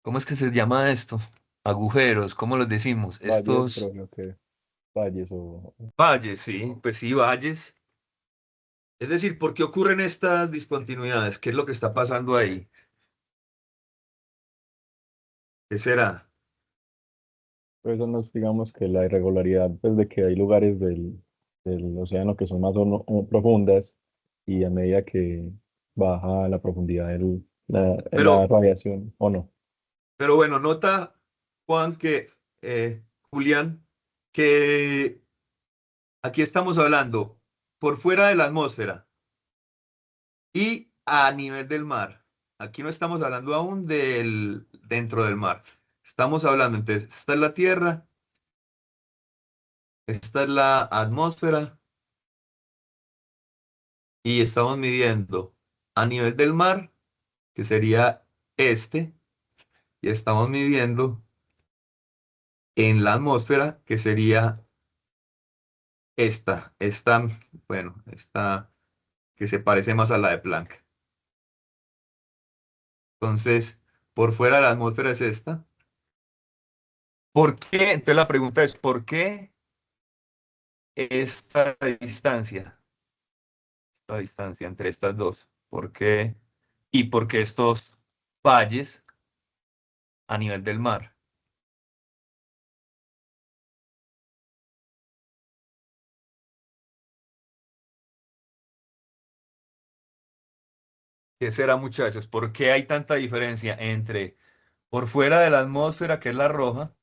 ¿cómo es que se llama esto? Agujeros, ¿cómo los decimos? Valles, pero Estos creo que valles o... valles, sí, pues sí, valles. Es decir, ¿por qué ocurren estas discontinuidades? ¿Qué es lo que está pasando ahí? ¿Qué será? Pues eso nos, digamos que la irregularidad, pues de que hay lugares del océano que son más o profundas y a medida que baja la profundidad la Pero, radiación, ¿o no? pero bueno, nota, Juan, Julián, que aquí estamos hablando por fuera de la atmósfera y a nivel del mar. Aquí no estamos hablando aún del dentro del mar. Estamos hablando, entonces, esta es la Tierra, esta es la atmósfera y estamos midiendo a nivel del mar, que sería este, y estamos midiendo en la atmósfera, que sería bueno, esta que se parece más a la de Planck. Entonces, por fuera de la atmósfera es esta. ¿Por qué? Entonces la pregunta es, ¿por qué esta distancia? La distancia entre estas dos. ¿Por qué? ¿Y por qué estos valles a nivel del mar? ¿Qué será, muchachos? ¿Por qué hay tanta diferencia entre por fuera de la atmósfera, que es la roja,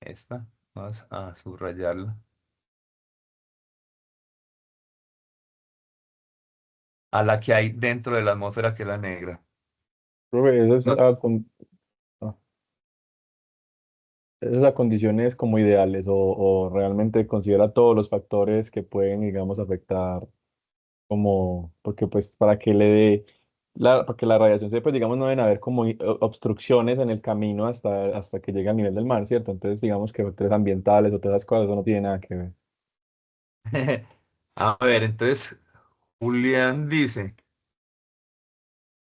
esta, vamos a subrayarla, a la que hay dentro de la atmósfera, que es la negra? Profe, No, ah, esas a condiciones como ideales o realmente considera todos los factores que pueden, digamos, afectar como, porque pues para que le dé, para que la radiación se, pues digamos, no deben haber como obstrucciones en el camino hasta que llegue al nivel del mar, ¿cierto? Entonces digamos que factores ambientales o todas esas cosas, eso no tiene nada que ver. A ver, entonces, Julián dice,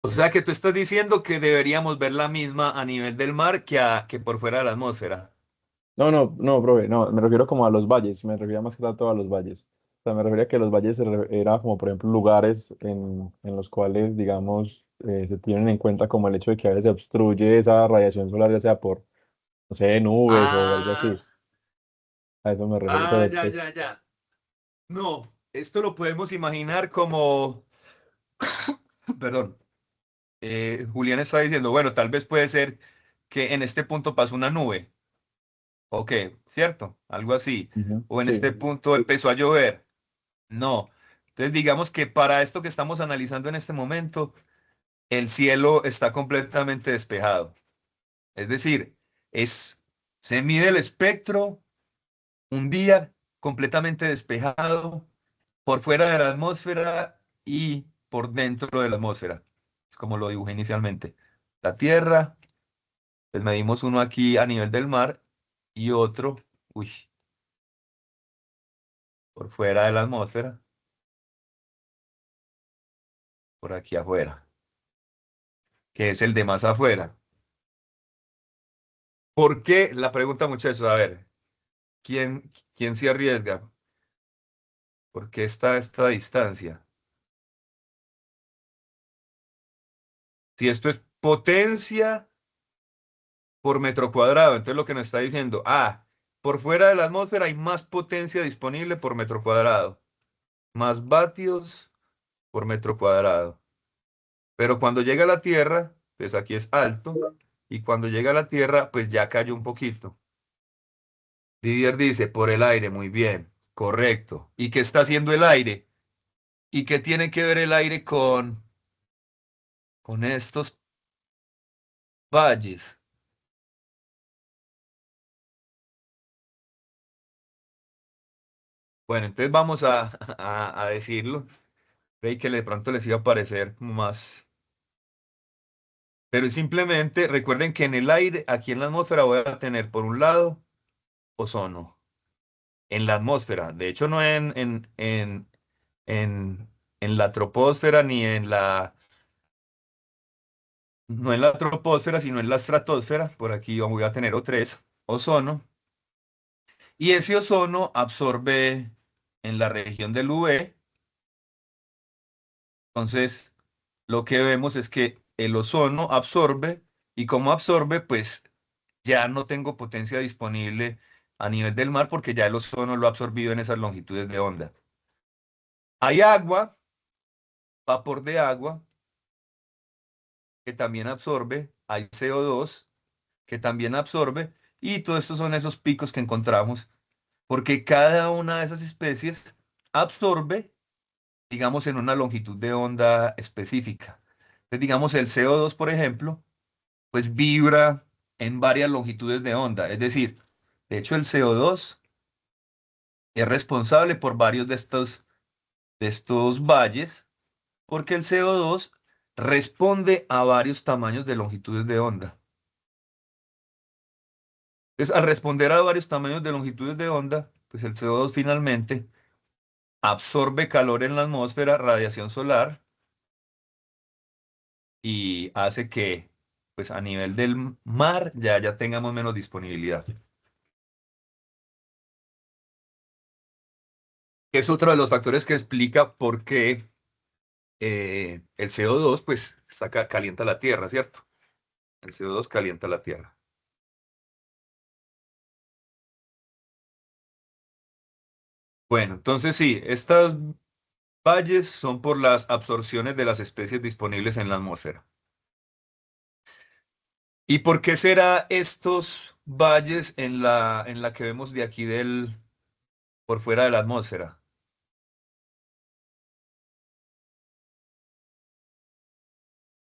o sea que tú estás diciendo que deberíamos ver la misma a nivel del mar que por fuera de la atmósfera. No, no, no, profe, no, me refiero como a los valles, me refiero más que todo a los valles. O sea, me refería a que los valles era como, por ejemplo, lugares en los cuales, digamos, se tienen en cuenta como el hecho de que a veces se obstruye esa radiación solar, ya sea por, no sé, nubes o algo así. Ah, A eso me refiero, pero ya, pues, ya, ya. No, esto lo podemos imaginar como, perdón, Julián está diciendo, bueno, tal vez puede ser que en este punto pasó una nube, ok, ¿cierto? Algo así. ujú, O en sí, este punto empezó a llover. No. Entonces digamos que para esto que estamos analizando en este momento, el cielo está completamente despejado. Es decir, es, se mide el espectro un día completamente despejado por fuera de la atmósfera y por dentro de la atmósfera. Es como lo dibujé inicialmente. La Tierra, pues medimos uno aquí a nivel del mar y otro, uy, por fuera de la atmósfera, por aquí afuera, que es el de más afuera. ¿Por qué? La pregunta, muchachos, a ver, ¿quién se arriesga? ¿Por qué está esta distancia? Si esto es potencia por metro cuadrado, entonces lo que nos está diciendo, por fuera de la atmósfera hay más potencia disponible por metro cuadrado, más vatios por metro cuadrado. Pero cuando llega a la Tierra, pues aquí es alto, y cuando llega a la Tierra, pues ya cayó un poquito. Didier dice, por el aire, muy bien, correcto. ¿Y qué está haciendo el aire? ¿Y qué tiene que ver el aire con estos valles? Bueno, entonces vamos a decirlo. Creí que de pronto les iba a parecer como más. Pero simplemente recuerden que en el aire, aquí en la atmósfera, voy a tener por un lado ozono. En la atmósfera. De hecho, no en, en la troposfera ni no en la troposfera, sino en la estratosfera. Por aquí voy a tener O3, ozono. Y ese ozono absorbe en la región del UV. Entonces, lo que vemos es que el ozono absorbe y como absorbe, pues ya no tengo potencia disponible a nivel del mar porque ya el ozono lo ha absorbido en esas longitudes de onda. Hay agua, vapor de agua, que también absorbe, hay CO2 que también absorbe, y todo esto son esos picos que encontramos, porque cada una de esas especies absorbe, digamos, en una longitud de onda específica. Entonces, digamos, el CO2, por ejemplo, pues vibra en varias longitudes de onda. Es decir, de hecho, el CO2 es responsable por varios de estos valles, porque el CO2 responde a varios tamaños de longitudes de onda. Entonces, al responder a varios tamaños de longitudes de onda, pues el CO2 finalmente absorbe calor en la atmósfera, radiación solar, y hace que, pues a nivel del mar, ya tengamos menos disponibilidad. Es otro de los factores que explica por qué el CO2, pues, calienta la Tierra, ¿cierto? El CO2 calienta la Tierra. Bueno, entonces sí, estas valles son por las absorciones de las especies disponibles en la atmósfera. ¿Y por qué será estos valles en la que vemos de aquí por fuera de la atmósfera?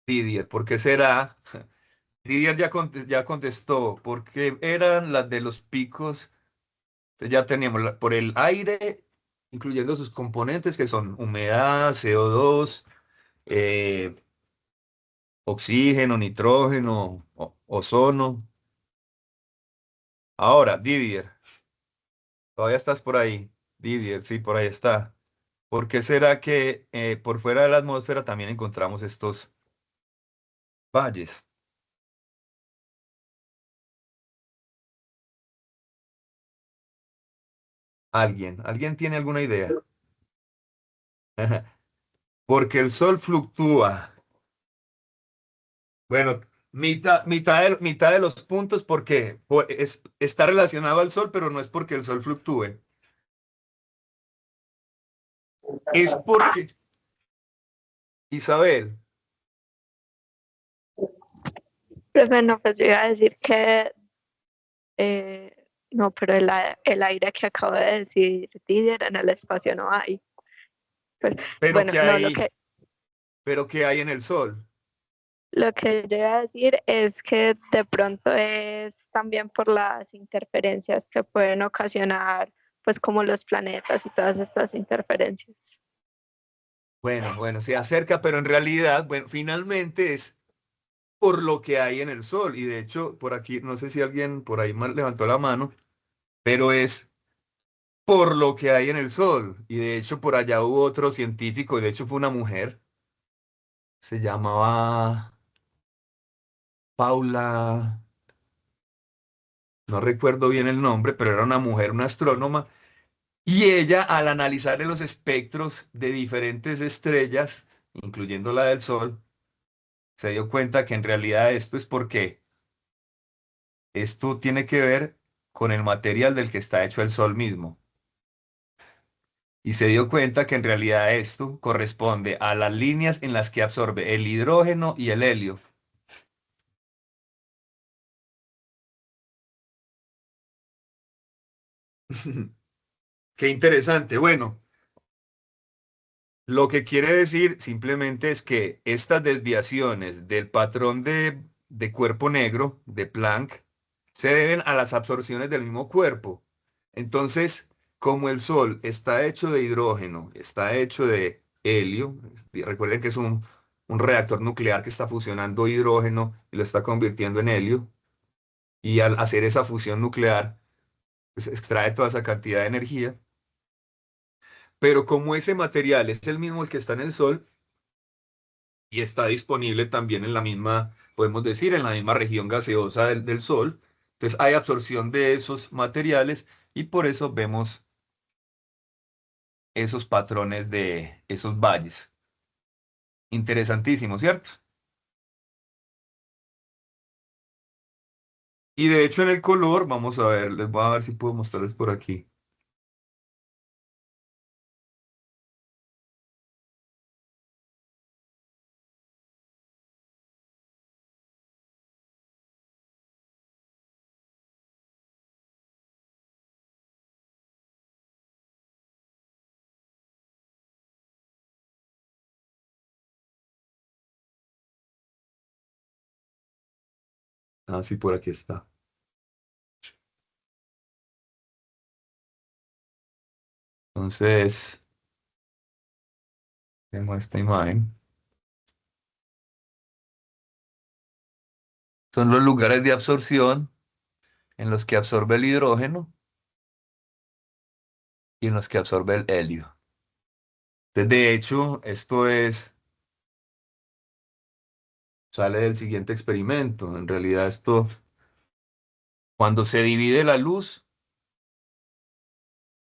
Didier, ¿por qué será? Didier ya contestó, porque eran las de los picos. Entonces ya teníamos por el aire, incluyendo sus componentes que son humedad, CO2, eh, oxígeno, nitrógeno, ozono. Ahora, Didier, todavía estás por ahí. Didier, sí, por ahí está. ¿Por qué será que por fuera de la atmósfera también encontramos estos valles? ¿Alguien tiene alguna idea? Porque el Sol fluctúa. Bueno, mitad de los puntos porque está relacionado al Sol, pero no es porque el Sol fluctúe. Es porque, Isabel, Profe, no, pues yo iba a decir que no, pero el aire que acabo de decir Didier en el espacio no hay. Pues, pero bueno, ¿qué no, hay, pero qué hay en el Sol? lo que yo iba a decir es que de pronto es también por las interferencias que pueden ocasionar, pues como los planetas y todas estas interferencias. Bueno, se acerca, pero en realidad, bueno, finalmente es por lo que hay en el Sol. Y de hecho, por aquí, no sé si alguien por ahí levantó la mano, pero es por lo que hay en el Sol. Y de hecho, por allá hubo otro científico, y de hecho fue una mujer, se llamaba Paula, no recuerdo bien el nombre, pero era una mujer, una astrónoma, y ella al analizar los espectros de diferentes estrellas, incluyendo la del Sol, se dio cuenta que en realidad esto es porque esto tiene que ver con el material del que está hecho el Sol mismo. Y se dio cuenta que en realidad esto corresponde a las líneas en las que absorbe el hidrógeno y el helio. Qué interesante. Bueno, lo que quiere decir simplemente es que estas desviaciones del patrón de cuerpo negro, de Planck, se deben a las absorciones del mismo cuerpo. Entonces, como el Sol está hecho de hidrógeno, está hecho de helio, y recuerden que es un reactor nuclear que está fusionando hidrógeno y lo está convirtiendo en helio, y al hacer esa fusión nuclear, pues extrae toda esa cantidad de energía. Pero como ese material es el mismo el que está en el Sol, y está disponible también en la misma, podemos decir, en la misma región gaseosa del Sol. Entonces hay absorción de esos materiales y por eso vemos esos patrones de esos valles. Interesantísimo, ¿cierto? Y de hecho en el color, vamos a ver, les voy a ver si puedo mostrarles por aquí. Ah, sí, por aquí está. Entonces, tengo esta imagen. Son los lugares de absorción en los que absorbe el hidrógeno y en los que absorbe el helio. Entonces, de hecho, esto sale del siguiente experimento. En realidad, esto, cuando se divide la luz,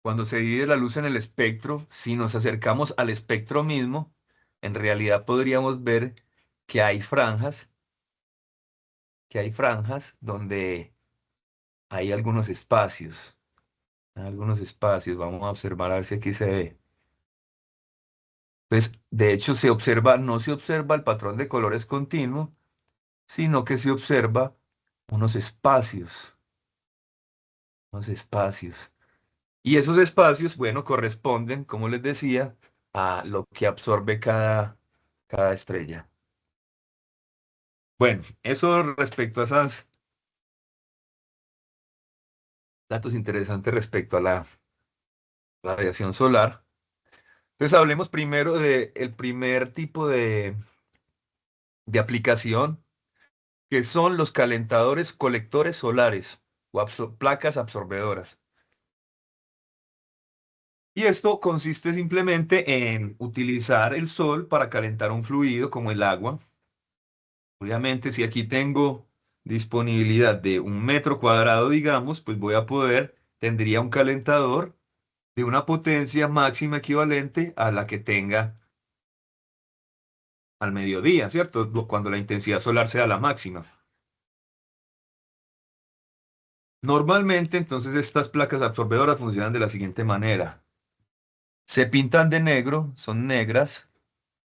cuando se divide la luz en el espectro, si nos acercamos al espectro mismo, en realidad podríamos ver que hay franjas, que hay franjas donde hay algunos espacios. Vamos a observar a ver si aquí se ve. Pues, de hecho, no se observa el patrón de colores continuo, sino que se observa unos espacios, unos espacios. Y esos espacios, bueno, corresponden, como les decía, a lo que absorbe cada estrella. Bueno, eso respecto a esos datos interesantes respecto a la radiación solar. Entonces hablemos primero del primer tipo de aplicación, que son los calentadores colectores solares o placas absorbedoras. Y esto consiste simplemente en utilizar el sol para calentar un fluido como el agua. Obviamente, si aquí tengo disponibilidad de 1 metro cuadrado, digamos, pues tendría un calentador de una potencia máxima equivalente a la que tenga al mediodía, ¿cierto? Cuando la intensidad solar sea la máxima. Normalmente, entonces, estas placas absorbedoras funcionan de la siguiente manera. Se pintan de negro, son negras,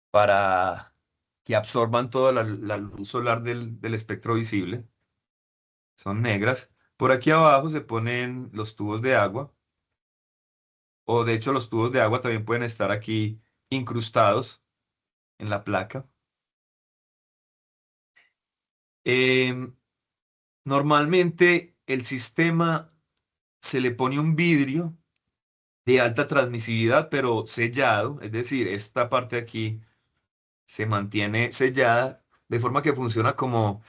para que absorban toda la luz solar del espectro visible. Son negras. Por aquí abajo se ponen los tubos de agua, o de hecho los tubos de agua también pueden estar aquí incrustados en la placa. Em, Normalmente el sistema se le pone un vidrio de alta transmisividad, pero sellado, es decir, esta parte de aquí se mantiene sellada, de forma que funciona como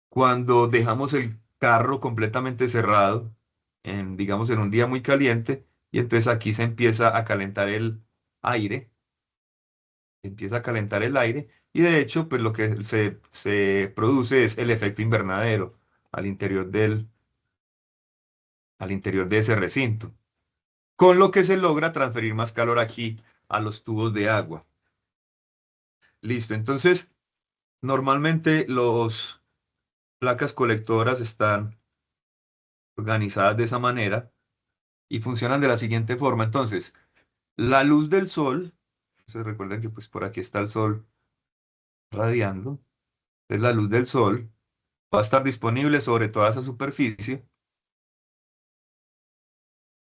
cuando dejamos el carro completamente cerrado, digamos, en un día muy caliente, y entonces aquí se empieza a calentar el aire, empieza a calentar el aire, y de hecho, pues lo que se produce es el efecto invernadero al interior al interior de ese recinto, con lo que se logra transferir más calor aquí a los tubos de agua. Listo, entonces, normalmente las placas colectoras están organizadas de esa manera y funcionan de la siguiente forma. Entonces, la luz del sol, se recuerden que pues por aquí está el sol radiando, entonces la luz del sol va a estar disponible sobre toda esa superficie.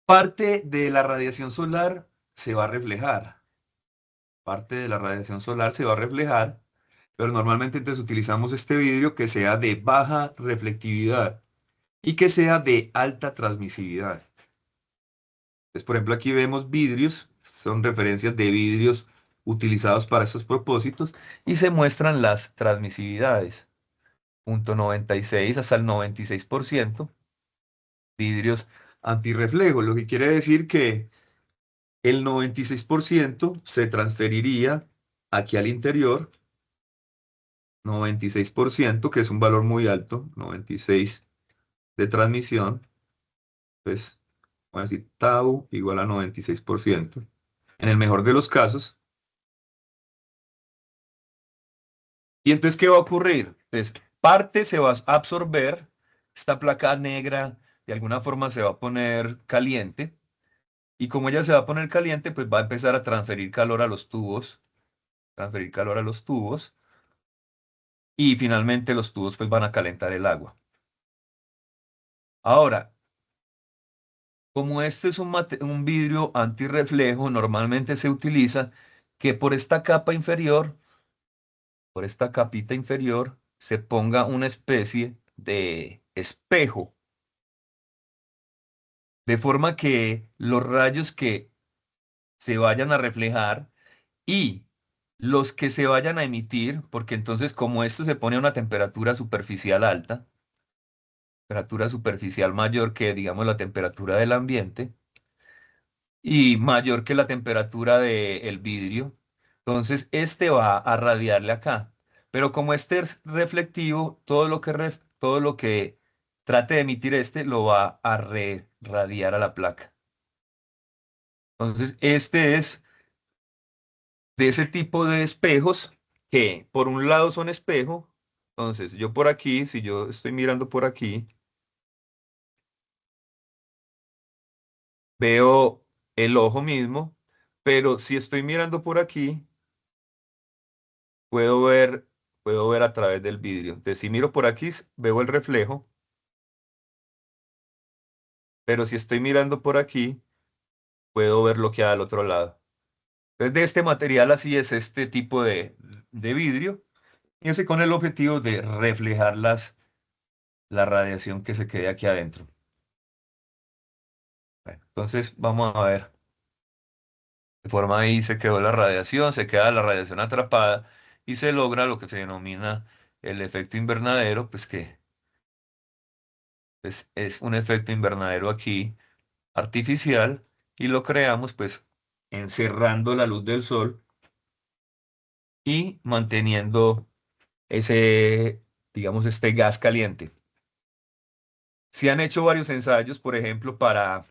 Parte de la radiación solar se va a reflejar, parte de la radiación solar se va a reflejar, pero normalmente entonces utilizamos este vidrio que sea de baja reflectividad y que sea de alta transmisividad. Entonces, por ejemplo, aquí vemos vidrios, son referencias de vidrios utilizados para estos propósitos y se muestran las transmisividades. 0,96 hasta el 96%, vidrios antirreflejo, lo que quiere decir que el 96% se transferiría aquí al interior, 96%, que es un valor muy alto, 96 de transmisión, pues vamos a decir tau igual a 96%. En el mejor de los casos. Y entonces, ¿qué va a ocurrir? Pues parte se va a absorber, esta placa negra de alguna forma se va a poner caliente, y como ella se va a poner caliente, pues va a empezar a transferir calor a los tubos, transferir calor a los tubos, y finalmente los tubos pues van a calentar el agua. Ahora, como este es un vidrio antirreflejo, normalmente se utiliza que por esta capa inferior, por esta capita inferior, se ponga una especie de espejo, de forma que los rayos que se vayan a reflejar y los que se vayan a emitir, porque entonces como esto se pone a una temperatura superficial alta, temperatura superficial mayor que, digamos, la temperatura del ambiente y mayor que la temperatura del vidrio, entonces este va a radiarle acá. Pero como este es reflectivo, todo lo que trate de emitir este lo va a radiar a la placa. Entonces, este es de ese tipo de espejos que por un lado son espejo. Entonces, yo por aquí, si yo estoy mirando por aquí, veo el ojo mismo, pero si estoy mirando por aquí, puedo ver, puedo ver a través del vidrio. Entonces, si miro por aquí, veo el reflejo, pero si estoy mirando por aquí, puedo ver lo que hay al otro lado. Entonces, de este material así es este tipo de vidrio, y ese con el objetivo de reflejar la radiación que se quede aquí adentro. Bueno, entonces, vamos a ver. De forma ahí se quedó la radiación, se queda la radiación atrapada y se logra lo que se denomina el efecto invernadero, pues que es un efecto invernadero aquí artificial y lo creamos pues encerrando la luz del sol y manteniendo ese, digamos, este gas caliente. Se han hecho varios ensayos, por ejemplo, para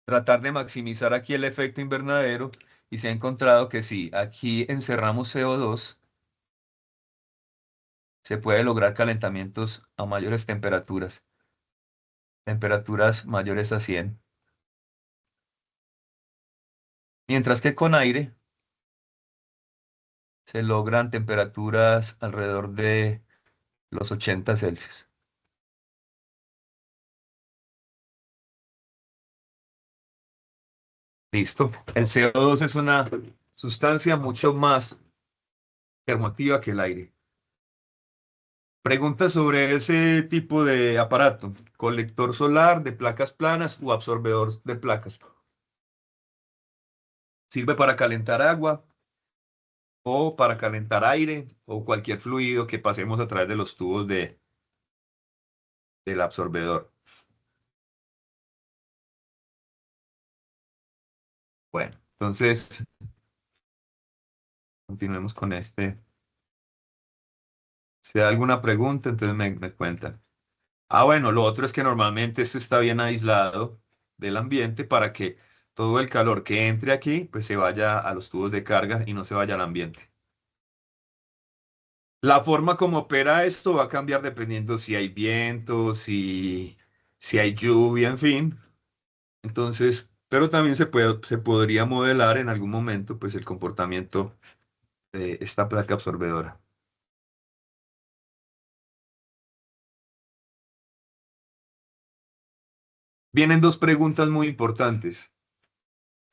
tratar de maximizar aquí el efecto invernadero y se ha encontrado que si aquí encerramos CO2, se puede lograr calentamientos a mayores temperaturas, temperaturas mayores a 100. Mientras que con aire se logran temperaturas alrededor de los 80 Celsius. Listo. El CO2 es una sustancia mucho más termoactiva que el aire. Pregunta sobre ese tipo de aparato. Colector solar de placas planas o absorbedor de placas. Sirve para calentar agua o para calentar aire o cualquier fluido que pasemos a través de los tubos del absorbedor. Bueno, entonces continuemos con este. Si hay alguna pregunta, entonces me cuentan. Ah, bueno, lo otro es que normalmente esto está bien aislado del ambiente para que todo el calor que entre aquí, pues se vaya a los tubos de carga y no se vaya al ambiente. La forma como opera esto va a cambiar dependiendo si hay viento, si hay lluvia, en fin. Entonces, pero también se podría modelar en algún momento, pues el comportamiento de esta placa absorbedora. Vienen dos preguntas muy importantes.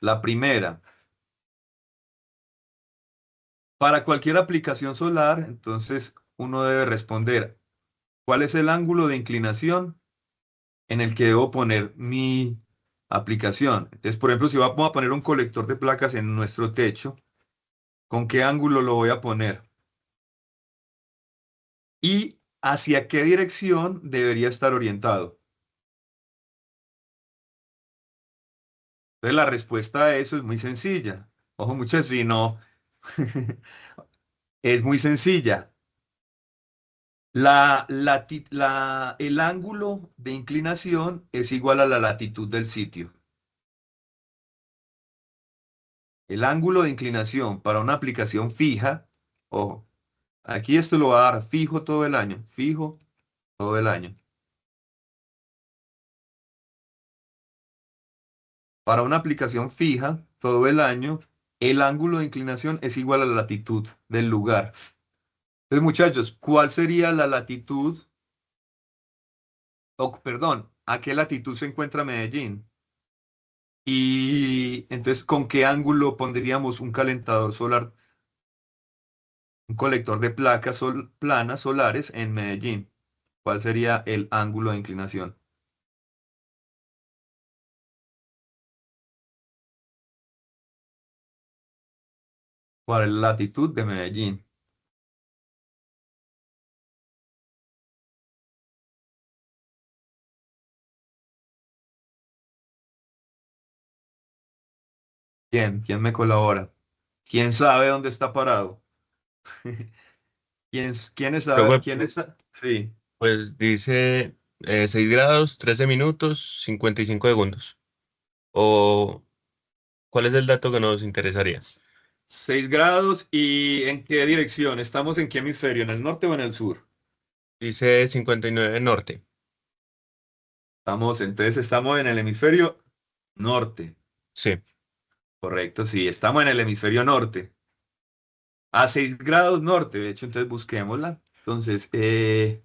La primera, para cualquier aplicación solar, entonces uno debe responder, ¿cuál es el ángulo de inclinación en el que debo poner mi aplicación? Entonces, por ejemplo, si vamos a poner un colector de placas en nuestro techo, ¿con qué ángulo lo voy a poner? ¿Y hacia qué dirección debería estar orientado? Entonces, la respuesta a eso es muy sencilla. Ojo, muchachos, si no, es muy sencilla. El ángulo de inclinación es igual a la latitud del sitio. El ángulo de inclinación para una aplicación fija, ojo, aquí esto lo va a dar fijo todo el año, fijo todo el año. Para una aplicación fija todo el año, el ángulo de inclinación es igual a la latitud del lugar. Entonces, muchachos, ¿cuál sería la latitud? O, perdón, ¿a qué latitud se encuentra Medellín? Y entonces, ¿con qué ángulo pondríamos un calentador solar, un colector de placas planas solares en Medellín? ¿Cuál sería el ángulo de inclinación? ¿Cuál es la latitud de Medellín? ¿Quién me colabora? ¿Quién sabe dónde está parado? ¿Quién sabe? Profe, ¿Quién está? Sí. pues dice 6 grados, 13 minutos, 55 segundos. ¿O cuál es el dato que nos interesaría? 6 grados y ¿en qué dirección? ¿Estamos en qué hemisferio? ¿En el norte o en el sur? Dice 59 norte. Entonces estamos en el hemisferio norte. Sí. Correcto, sí, estamos en el hemisferio norte. A 6 grados norte, de hecho, entonces busquémosla. Entonces, eh,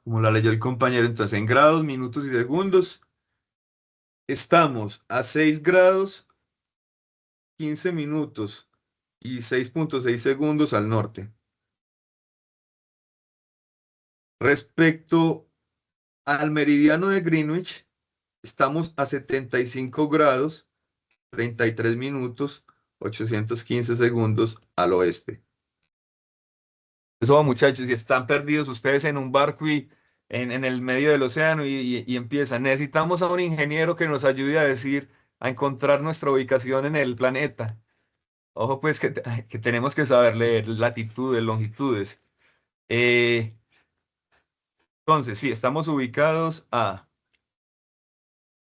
como la leyó el compañero, entonces en grados, minutos y segundos, estamos a 6 grados, 15 minutos y 6.6 segundos al norte. Respecto al meridiano de Greenwich, estamos a 75 grados, 33 minutos, 815 segundos al oeste. Eso va, muchachos, si están perdidos ustedes en un barco y en el medio del océano y empiezan, necesitamos a un ingeniero que nos ayude a decir, a encontrar nuestra ubicación en el planeta. Ojo, pues que tenemos que saber leer latitudes, longitudes. Eh, entonces, sí, estamos ubicados a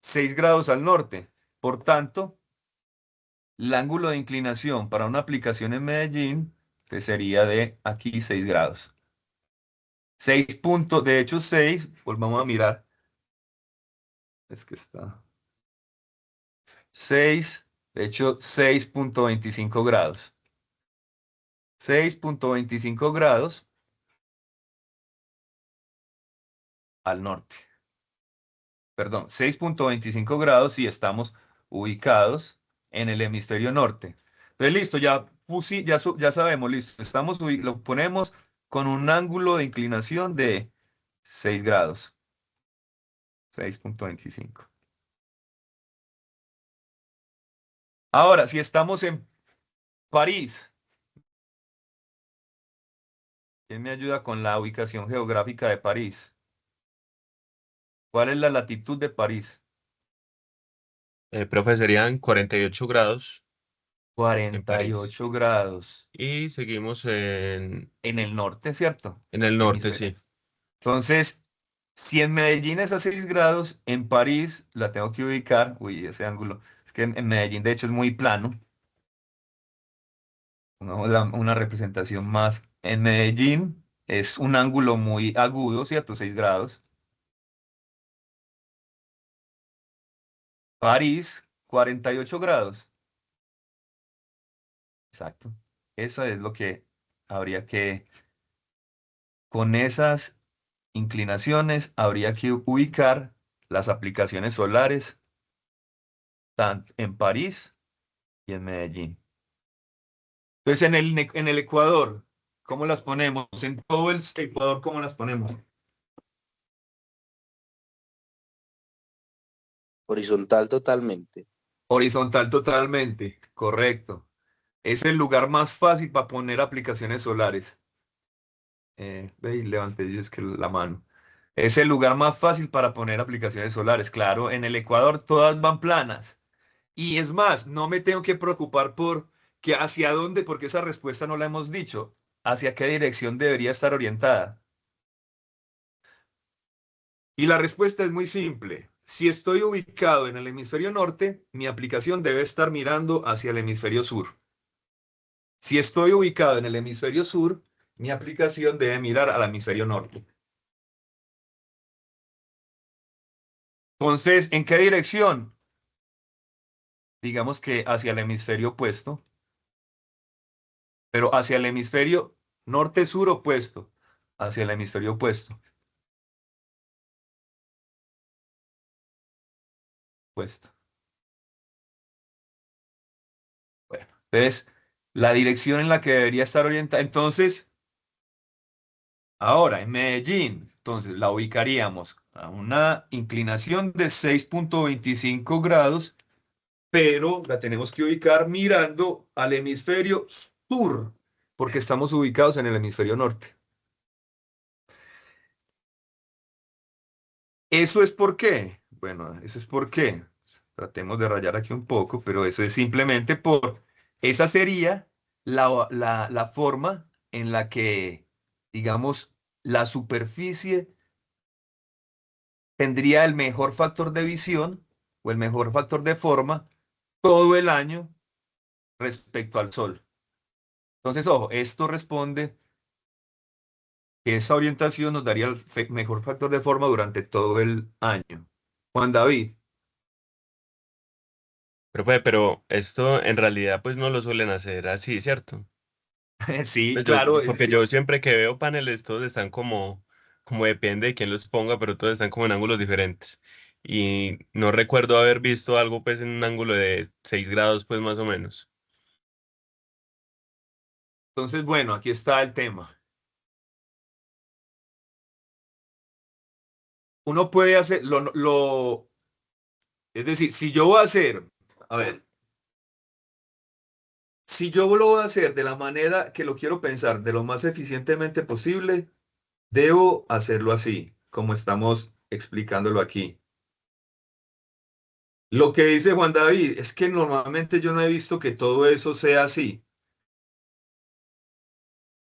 6 grados al norte. Por tanto, el ángulo de inclinación para una aplicación en Medellín que sería de aquí 6 grados. 6 puntos, de hecho 6, volvamos a mirar. Es que está 6, de hecho 6.25 grados. 6.25 grados al norte. Perdón, 6.25 grados y estamos ubicados en el hemisferio norte. Entonces, listo, ya sabemos, listo. Lo ponemos con un ángulo de inclinación de 6 grados. 6.25. Ahora, si estamos en París, ¿quién me ayuda con la ubicación geográfica de París? ¿Cuál es la latitud de París? Profe, serían 48 grados en París. 48 grados Y seguimos en el norte, ¿cierto? en el norte, Hemisferio. sí. Entonces, si en Medellín es a 6 grados, en París la tengo que ubicar. Uy, ese ángulo. Es que en Medellín, de hecho, es muy plano. Pongamos una representación más. En Medellín es un ángulo muy agudo, ¿cierto? 6 grados. París, 48 grados. Exacto. Eso es lo que habría que, con esas inclinaciones, habría que ubicar las aplicaciones solares tanto en París y en Medellín. Entonces, en el Ecuador, ¿cómo las ponemos? En todo el Ecuador, ¿cómo las ponemos? Horizontal totalmente. Horizontal totalmente, correcto. Es el lugar más fácil para poner aplicaciones solares. Ve y levanté yo es que la mano. Es el lugar más fácil para poner aplicaciones solares. Claro, en el Ecuador todas van planas. Y es más, no me tengo que preocupar por que hacia dónde, porque esa respuesta no la hemos dicho. ¿Hacia qué dirección debería estar orientada? Y la respuesta es muy simple. Si estoy ubicado en el hemisferio norte, mi aplicación debe estar mirando hacia el hemisferio sur. Si estoy ubicado en el hemisferio sur, mi aplicación debe mirar al hemisferio norte. Entonces, ¿en qué dirección? Digamos que hacia el hemisferio opuesto, pero hacia el hemisferio norte-sur opuesto, hacia el hemisferio opuesto. Opuesto. Bueno, entonces, la dirección en la que debería estar orientada. Entonces, ahora, en Medellín, entonces la ubicaríamos a una inclinación de 6.25 grados, pero la tenemos que ubicar mirando al hemisferio sur, porque estamos ubicados en el hemisferio norte. ¿Eso es por qué? Bueno, eso es porque, tratemos de rayar aquí un poco, pero eso es simplemente esa sería la forma en la que, digamos, la superficie tendría el mejor factor de visión o el mejor factor de forma todo el año respecto al Sol. Entonces, ojo, esto responde que esa orientación nos daría el mejor factor de forma durante todo el año. Juan David. Pero esto en realidad pues no lo suelen hacer así, ¿cierto? Sí, Pues claro, porque yo siempre que veo paneles todos están como depende de quién los ponga, pero todos están como en ángulos diferentes. Y no recuerdo haber visto algo pues en un ángulo de 6 grados pues más o menos. Entonces, bueno, aquí está el tema. Uno puede hacer, es decir, si yo voy a hacer, a ver, si yo lo voy a hacer de la manera que lo quiero pensar, de lo más eficientemente posible, debo hacerlo así, como estamos explicándolo aquí. Lo que dice Juan David es que normalmente yo no he visto que todo eso sea así.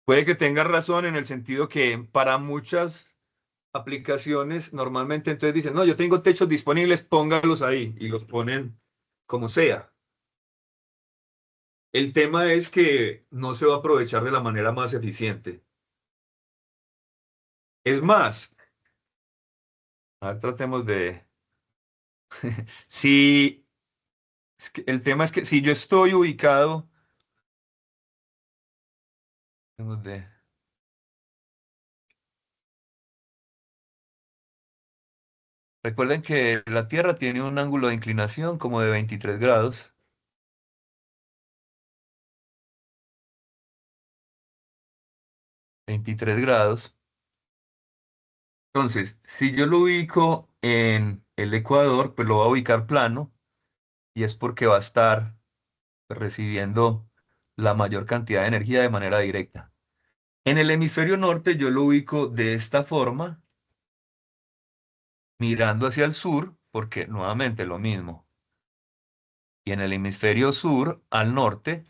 Puede que tenga razón en el sentido que para muchas aplicaciones normalmente entonces dicen, no, yo tengo techos disponibles, póngalos ahí y los ponen como sea. El tema es que no se va a aprovechar de la manera más eficiente. Es más, a ver, tratemos de... Si el tema es que si yo estoy ubicado, tratemos de- recuerden que la Tierra tiene un ángulo de inclinación como de 23 grados. 23 grados. Entonces, si yo lo ubico en el Ecuador, pues lo voy a ubicar plano y es porque va a estar recibiendo la mayor cantidad de energía de manera directa. En el hemisferio norte yo lo ubico de esta forma, mirando hacia el sur, porque nuevamente lo mismo. Y en el hemisferio sur, al norte,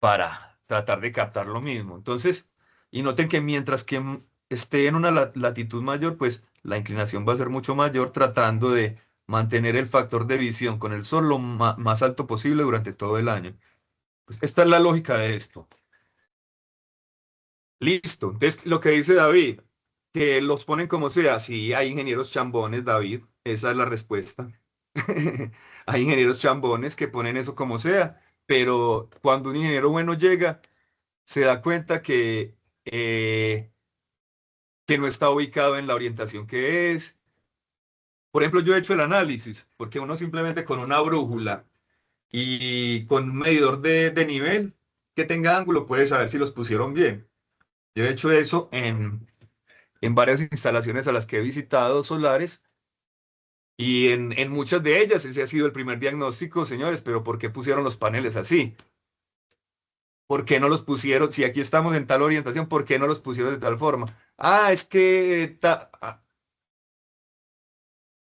para tratar de captar lo mismo. Entonces, y noten que mientras que esté en una latitud mayor, pues la inclinación va a ser mucho mayor, tratando de mantener el factor de visión con el sol lo más alto posible durante todo el año. Pues esta es la lógica de esto. Listo. Entonces, lo que dice David, que los ponen como sea. Sí, hay ingenieros chambones, David. Esa es la respuesta. Hay ingenieros chambones que ponen eso como sea, pero cuando un ingeniero bueno llega, se da cuenta que no está ubicado en la orientación que es. Por ejemplo, yo he hecho el análisis, porque uno simplemente con una brújula y con un medidor de nivel que tenga ángulo puede saber si los pusieron bien. Yo he hecho eso en varias instalaciones a las que he visitado solares y en muchas de ellas ese ha sido el primer diagnóstico, señores, pero ¿por qué pusieron los paneles así? ¿Por qué no los pusieron? Si aquí estamos en tal orientación, ¿por qué no los pusieron de tal forma? Ah, es que...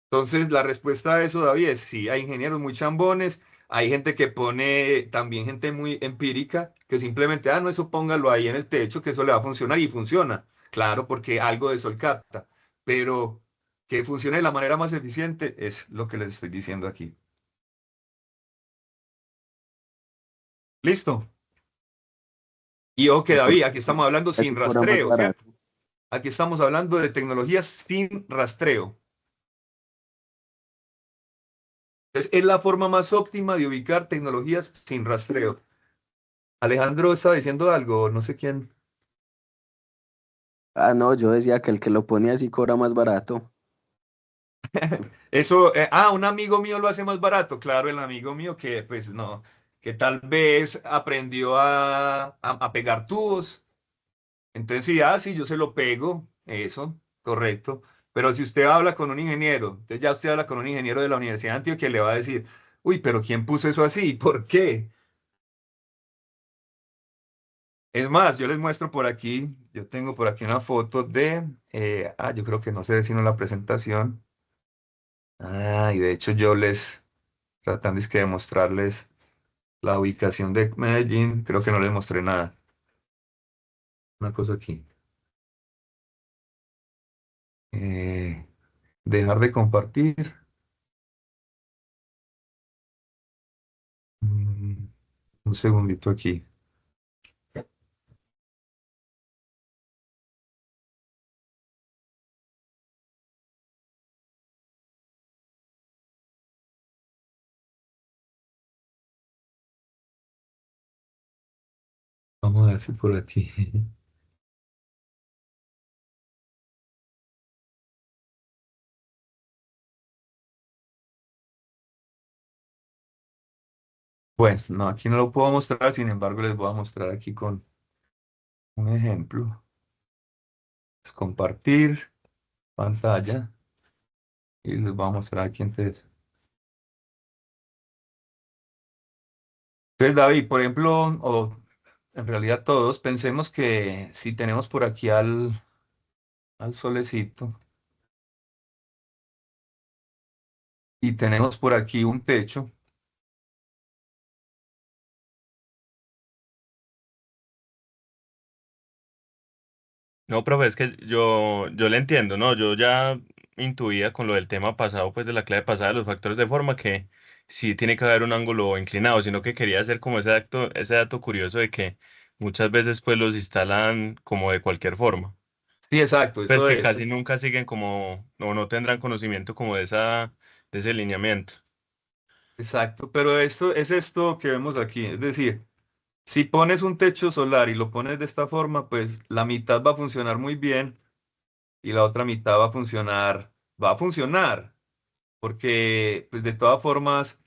Entonces, la respuesta a eso, David, es sí, hay ingenieros muy chambones, hay gente que pone, también gente muy empírica, que simplemente, no, eso póngalo ahí en el techo, que eso le va a funcionar y funciona. Claro, porque algo de sol capta, pero que funcione de la manera más eficiente es lo que les estoy diciendo aquí. ¿Listo? Y ok, Y por David, aquí estamos hablando sin así cobra más rastreo, barato. ¿cierto? Aquí estamos hablando de tecnologías sin rastreo. Entonces, es la forma más óptima de ubicar tecnologías sin rastreo. Alejandro estaba diciendo algo, no sé quién. Ah, no, yo decía que el que lo pone así cobra más barato. Eso, un amigo mío lo hace más barato, claro, el amigo mío que pues no, que tal vez aprendió a pegar tubos. Entonces sí, sí, yo se lo pego, eso, correcto. Pero si usted habla con un ingeniero, entonces ya usted habla con un ingeniero de la Universidad de Antioquia, le va a decir, uy, pero ¿quién puso eso así? ¿Por qué? Es más, yo les muestro por aquí, yo tengo por aquí una foto yo creo que no sé si no la presentación. Y de hecho yo les, tratando es que de mostrarles la ubicación de Medellín, creo que no les mostré nada. Una cosa aquí. Eh, dejar de compartir. Mm, un segundito aquí. Vamos a ver si por aquí. Bueno, no, aquí no lo puedo mostrar, sin embargo les voy a mostrar aquí con un ejemplo es compartir pantalla y les voy a mostrar aquí entonces. Entonces, David, por ejemplo, o en realidad todos, pensemos que si tenemos por aquí al solecito y tenemos por aquí un techo. No, profe, es que yo le entiendo, ¿no? Yo ya intuía con lo del tema pasado, pues de la clave pasada de los factores de forma, que sí tiene que haber un ángulo inclinado, sino que quería hacer como ese dato curioso de que muchas veces pues los instalan como de cualquier forma. Sí, exacto, Pues eso que es. casi nunca siguen como, o no tendrán conocimiento como de ese lineamiento. Exacto, pero esto es esto que vemos aquí. Es decir, si pones un techo solar y lo pones de esta forma, pues la mitad va a funcionar muy bien y la otra mitad va a funcionar, porque pues de todas formas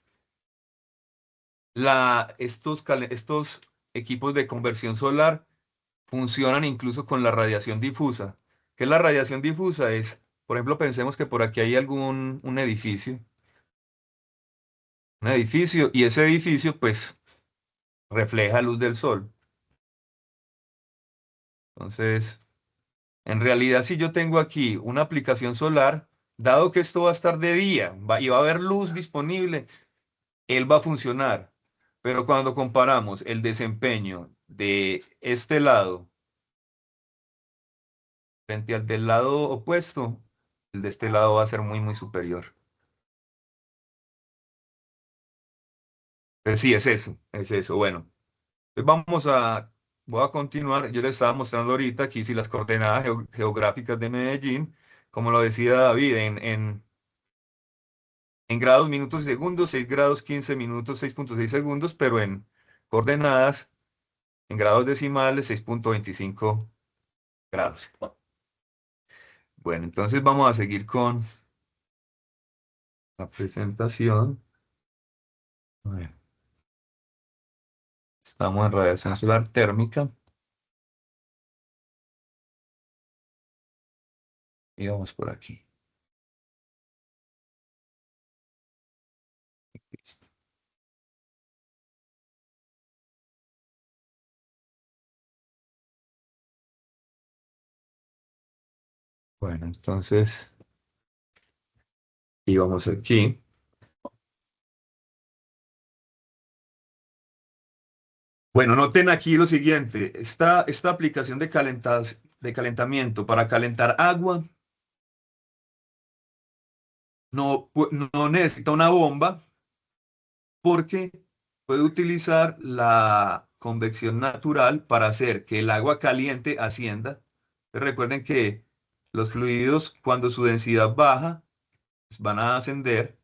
estos equipos de conversión solar funcionan incluso con la radiación difusa. ¿Qué es la radiación difusa? Es, por ejemplo, pensemos que por aquí hay un edificio y ese edificio pues refleja luz del sol. Entonces, en realidad, si yo tengo aquí una aplicación solar, dado que esto va a estar de día y va a haber luz disponible, él va a funcionar. Pero cuando comparamos el desempeño de este lado frente al del lado opuesto, el de este lado va a ser muy, muy superior. Sí, es eso, es eso. Bueno, pues voy a continuar. Yo les estaba mostrando ahorita aquí si las coordenadas geográficas de Medellín, como lo decía David, en grados, minutos y segundos, 6 grados, 15 minutos, 6,6 segundos, pero en coordenadas, en grados decimales, 6,25 grados. Bueno, entonces vamos a seguir con la presentación. A ver, estamos en radiación solar térmica y vamos por aquí. Listo. Bueno, entonces, y vamos aquí. Bueno, noten aquí lo siguiente. Esta aplicación de calentamiento para calentar agua no necesita una bomba porque puede utilizar la convección natural para hacer que el agua caliente ascienda. Recuerden que los fluidos, cuando su densidad baja, pues van a ascender.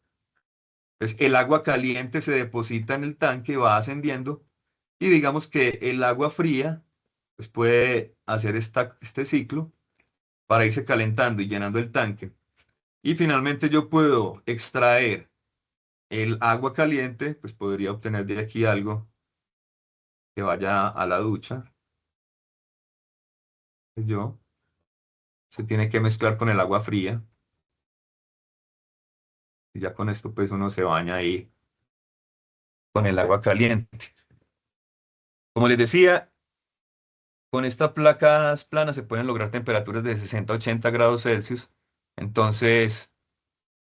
Pues el agua caliente se deposita en el tanque, va ascendiendo, y digamos que el agua fría pues puede hacer este ciclo para irse calentando y llenando el tanque. Y finalmente yo puedo extraer el agua caliente, pues podría obtener de aquí algo que vaya a la ducha. Yo se tiene que mezclar con el agua fría y ya con esto pues uno se baña ahí con el agua caliente. Como les decía, con estas placas planas se pueden lograr temperaturas de 60 a 80 grados Celsius. Entonces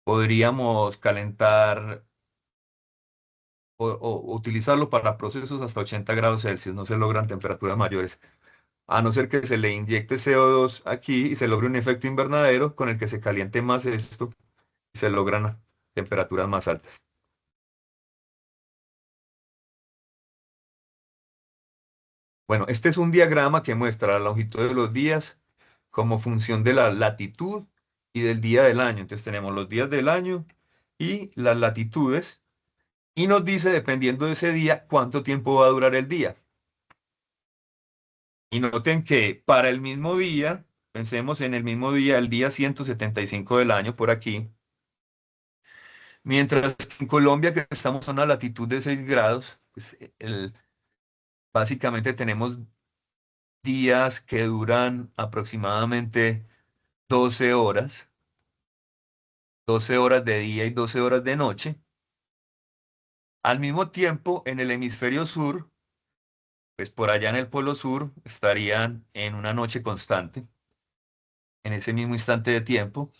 podríamos calentar o utilizarlo para procesos hasta 80 grados Celsius. No se logran temperaturas mayores, a no ser que se le inyecte CO2 aquí y se logre un efecto invernadero con el que se caliente más esto y se logran temperaturas más altas. Bueno, este es un diagrama que muestra la longitud de los días como función de la latitud y del día del año. Entonces tenemos los días del año y las latitudes y nos dice, dependiendo de ese día, cuánto tiempo va a durar el día. Y noten que para el mismo día, pensemos en el mismo día, el día 175 del año por aquí, mientras que en Colombia, que estamos a una latitud de 6 grados, pues básicamente tenemos días que duran aproximadamente 12 horas, 12 horas de día y 12 horas de noche. Al mismo tiempo, en el hemisferio sur, pues por allá en el polo sur estarían en una noche constante, en ese mismo instante de tiempo,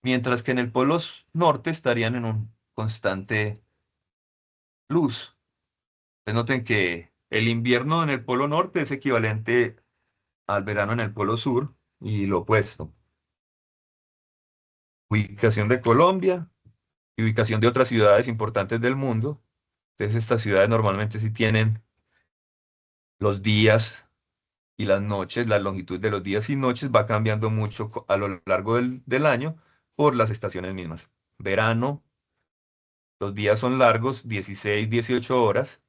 mientras que en el polo norte estarían en un constante luz. Pues noten que el invierno en el polo norte es equivalente al verano en el polo sur y lo opuesto. Ubicación de Colombia y ubicación de otras ciudades importantes del mundo. Entonces estas ciudades normalmente sí tienen los días y las noches, la longitud de los días y noches va cambiando mucho a lo largo del año por las estaciones mismas. Verano, los días son largos, 16, 18 horas.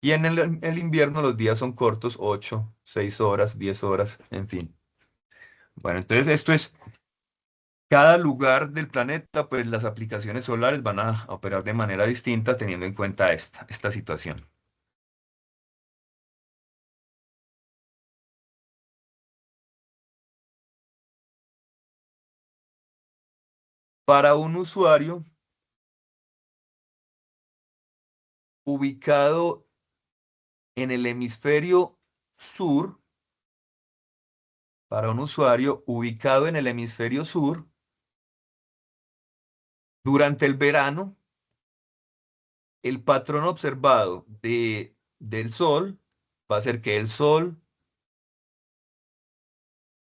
Y en el invierno los días son cortos, 8, 6 horas, 10 horas, en fin. Bueno, entonces esto es cada lugar del planeta, pues las aplicaciones solares van a operar de manera distinta teniendo en cuenta esta situación. Para un usuario ubicado en el hemisferio sur, para un usuario ubicado en el hemisferio sur, durante el verano, el patrón observado del Sol va a ser que el Sol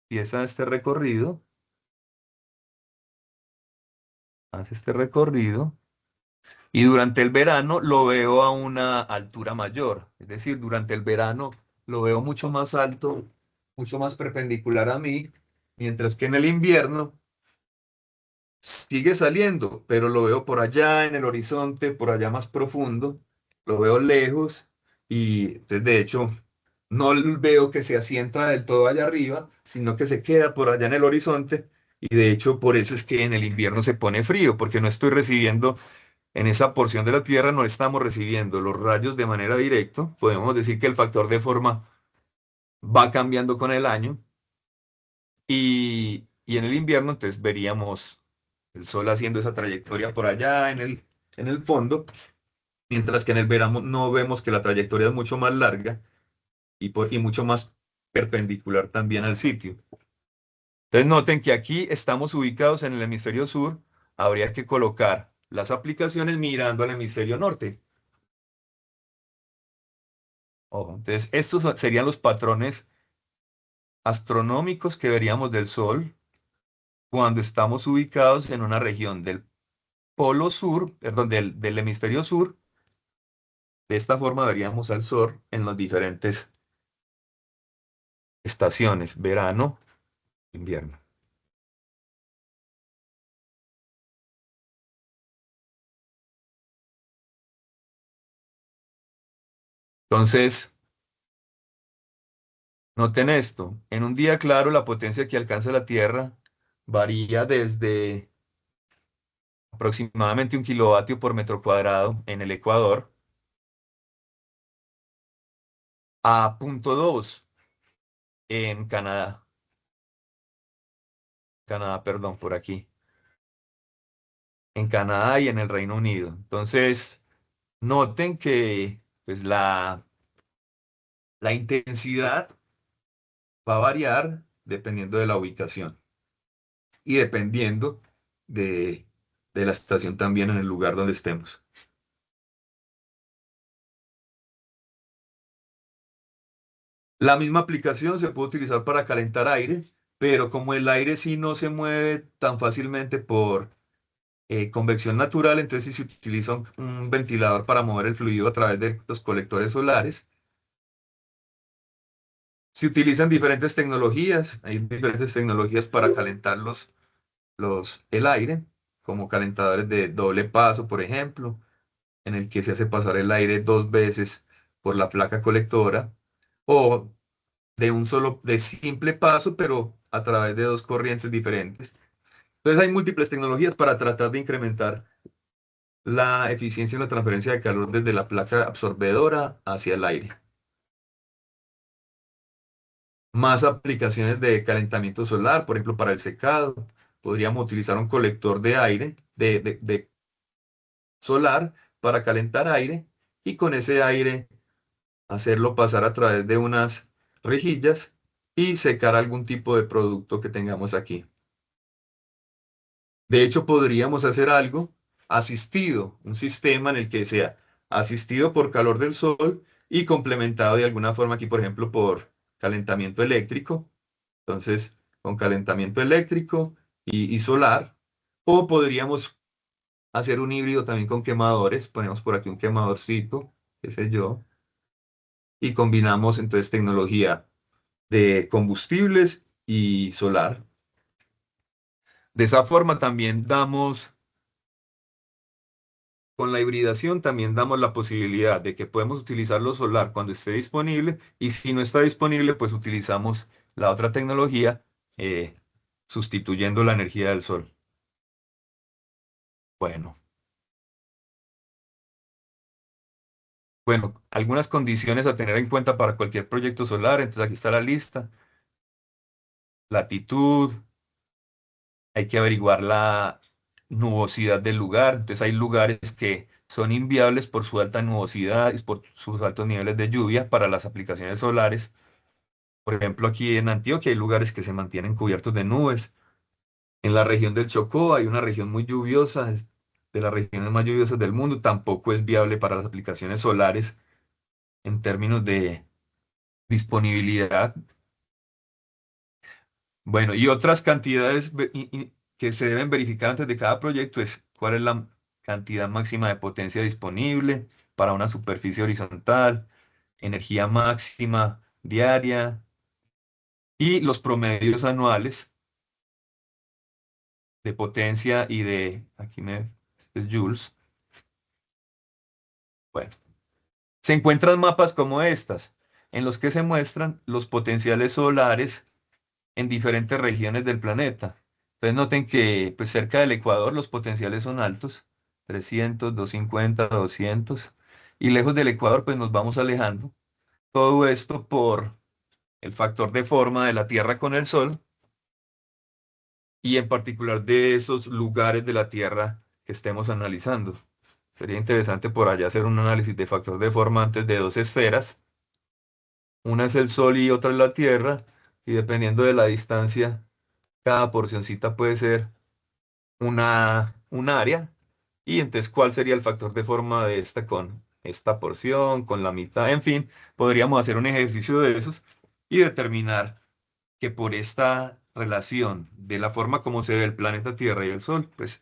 empieza este recorrido, hace este recorrido, y durante el verano lo veo a una altura mayor, es decir, durante el verano lo veo mucho más alto, mucho más perpendicular a mí, mientras que en el invierno sigue saliendo, pero lo veo por allá en el horizonte, por allá más profundo, lo veo lejos y entonces, de hecho no veo que se asienta del todo allá arriba, sino que se queda por allá en el horizonte y de hecho por eso es que en el invierno se pone frío, porque no estoy recibiendo en esa porción de la Tierra, no estamos recibiendo los rayos de manera directa. Podemos decir que el factor de forma va cambiando con el año y en el invierno entonces veríamos el Sol haciendo esa trayectoria por allá en el fondo, mientras que en el verano no vemos que la trayectoria es mucho más larga y mucho más perpendicular también al sitio. Entonces noten que aquí estamos ubicados en el hemisferio sur, habría que colocar las aplicaciones mirando al hemisferio norte. Ojo, entonces estos serían los patrones astronómicos que veríamos del Sol cuando estamos ubicados en una región del polo sur, perdón, del hemisferio sur. De esta forma veríamos al Sol en las diferentes estaciones, verano, invierno. Entonces, noten esto. En un día claro, la potencia que alcanza la Tierra varía desde aproximadamente 1 kilovatio por metro cuadrado en el Ecuador a 0,2 en Canadá. Canadá, perdón, por aquí. En Canadá y en el Reino Unido. Entonces, noten que pues, la intensidad va a variar dependiendo de la ubicación y dependiendo de, de la estación también en el lugar donde estemos. La misma aplicación se puede utilizar para calentar aire, pero como el aire sí no se mueve tan fácilmente por convección natural, entonces si se utiliza un ventilador para mover el fluido a través de los colectores solares. Se utilizan diferentes tecnologías, hay diferentes tecnologías para calentar el aire, como calentadores de doble paso, por ejemplo, en el que se hace pasar el aire 2 veces por la placa colectora, o de simple paso, pero a través de dos corrientes diferentes. Entonces hay múltiples tecnologías para tratar de incrementar la eficiencia en la transferencia de calor desde la placa absorbedora hacia el aire. más aplicaciones de calentamiento solar, por ejemplo, para el secado. Podríamos utilizar un colector de aire, de solar para calentar aire y con ese aire hacerlo pasar a través de unas rejillas y secar algún tipo de producto que tengamos aquí. De hecho, podríamos hacer algo asistido, un sistema en el que sea asistido por calor del sol y complementado de alguna forma aquí, por ejemplo, por calentamiento eléctrico. Entonces, con calentamiento eléctrico y solar. O podríamos hacer un híbrido también con quemadores. Ponemos por aquí un quemadorcito, qué sé yo, y combinamos entonces tecnología de combustibles y solar. De esa forma también damos, con la hibridación también damos la posibilidad de que podemos utilizar lo solar cuando esté disponible y si no está disponible, pues utilizamos la otra tecnología sustituyendo la energía del sol. Bueno, algunas condiciones a tener en cuenta para cualquier proyecto solar, entonces aquí está la lista. Latitud, hay que averiguar la nubosidad del lugar. Entonces hay lugares que son inviables por su alta nubosidad y por sus altos niveles de lluvia para las aplicaciones solares. Por ejemplo, aquí en Antioquia hay lugares que se mantienen cubiertos de nubes. En la región del Chocó hay una región muy lluviosa, es de las regiones más lluviosas del mundo. Tampoco es viable para las aplicaciones solares en términos de disponibilidad. Bueno, y otras cantidades que se deben verificar antes de cada proyecto es cuál es la cantidad máxima de potencia disponible para una superficie horizontal, energía máxima diaria y los promedios anuales de potencia y de, este es joules. Bueno, se encuentran mapas como estas, en los que se muestran los potenciales solares en diferentes regiones del planeta. Entonces noten que pues, cerca del Ecuador los potenciales son altos, 300, 250, 200, y lejos del Ecuador pues nos vamos alejando. Todo esto por el factor de forma de la Tierra con el Sol y en particular de esos lugares de la Tierra que estemos analizando. Sería interesante por allá hacer un análisis de factor de forma antes de dos esferas. Una es el Sol y otra es la Tierra, y dependiendo de la distancia, cada porcioncita puede ser un área, y entonces cuál sería el factor de forma de esta con esta porción, con la mitad, en fin, podríamos hacer un ejercicio de esos y determinar que por esta relación de la forma como se ve el planeta Tierra y el Sol, pues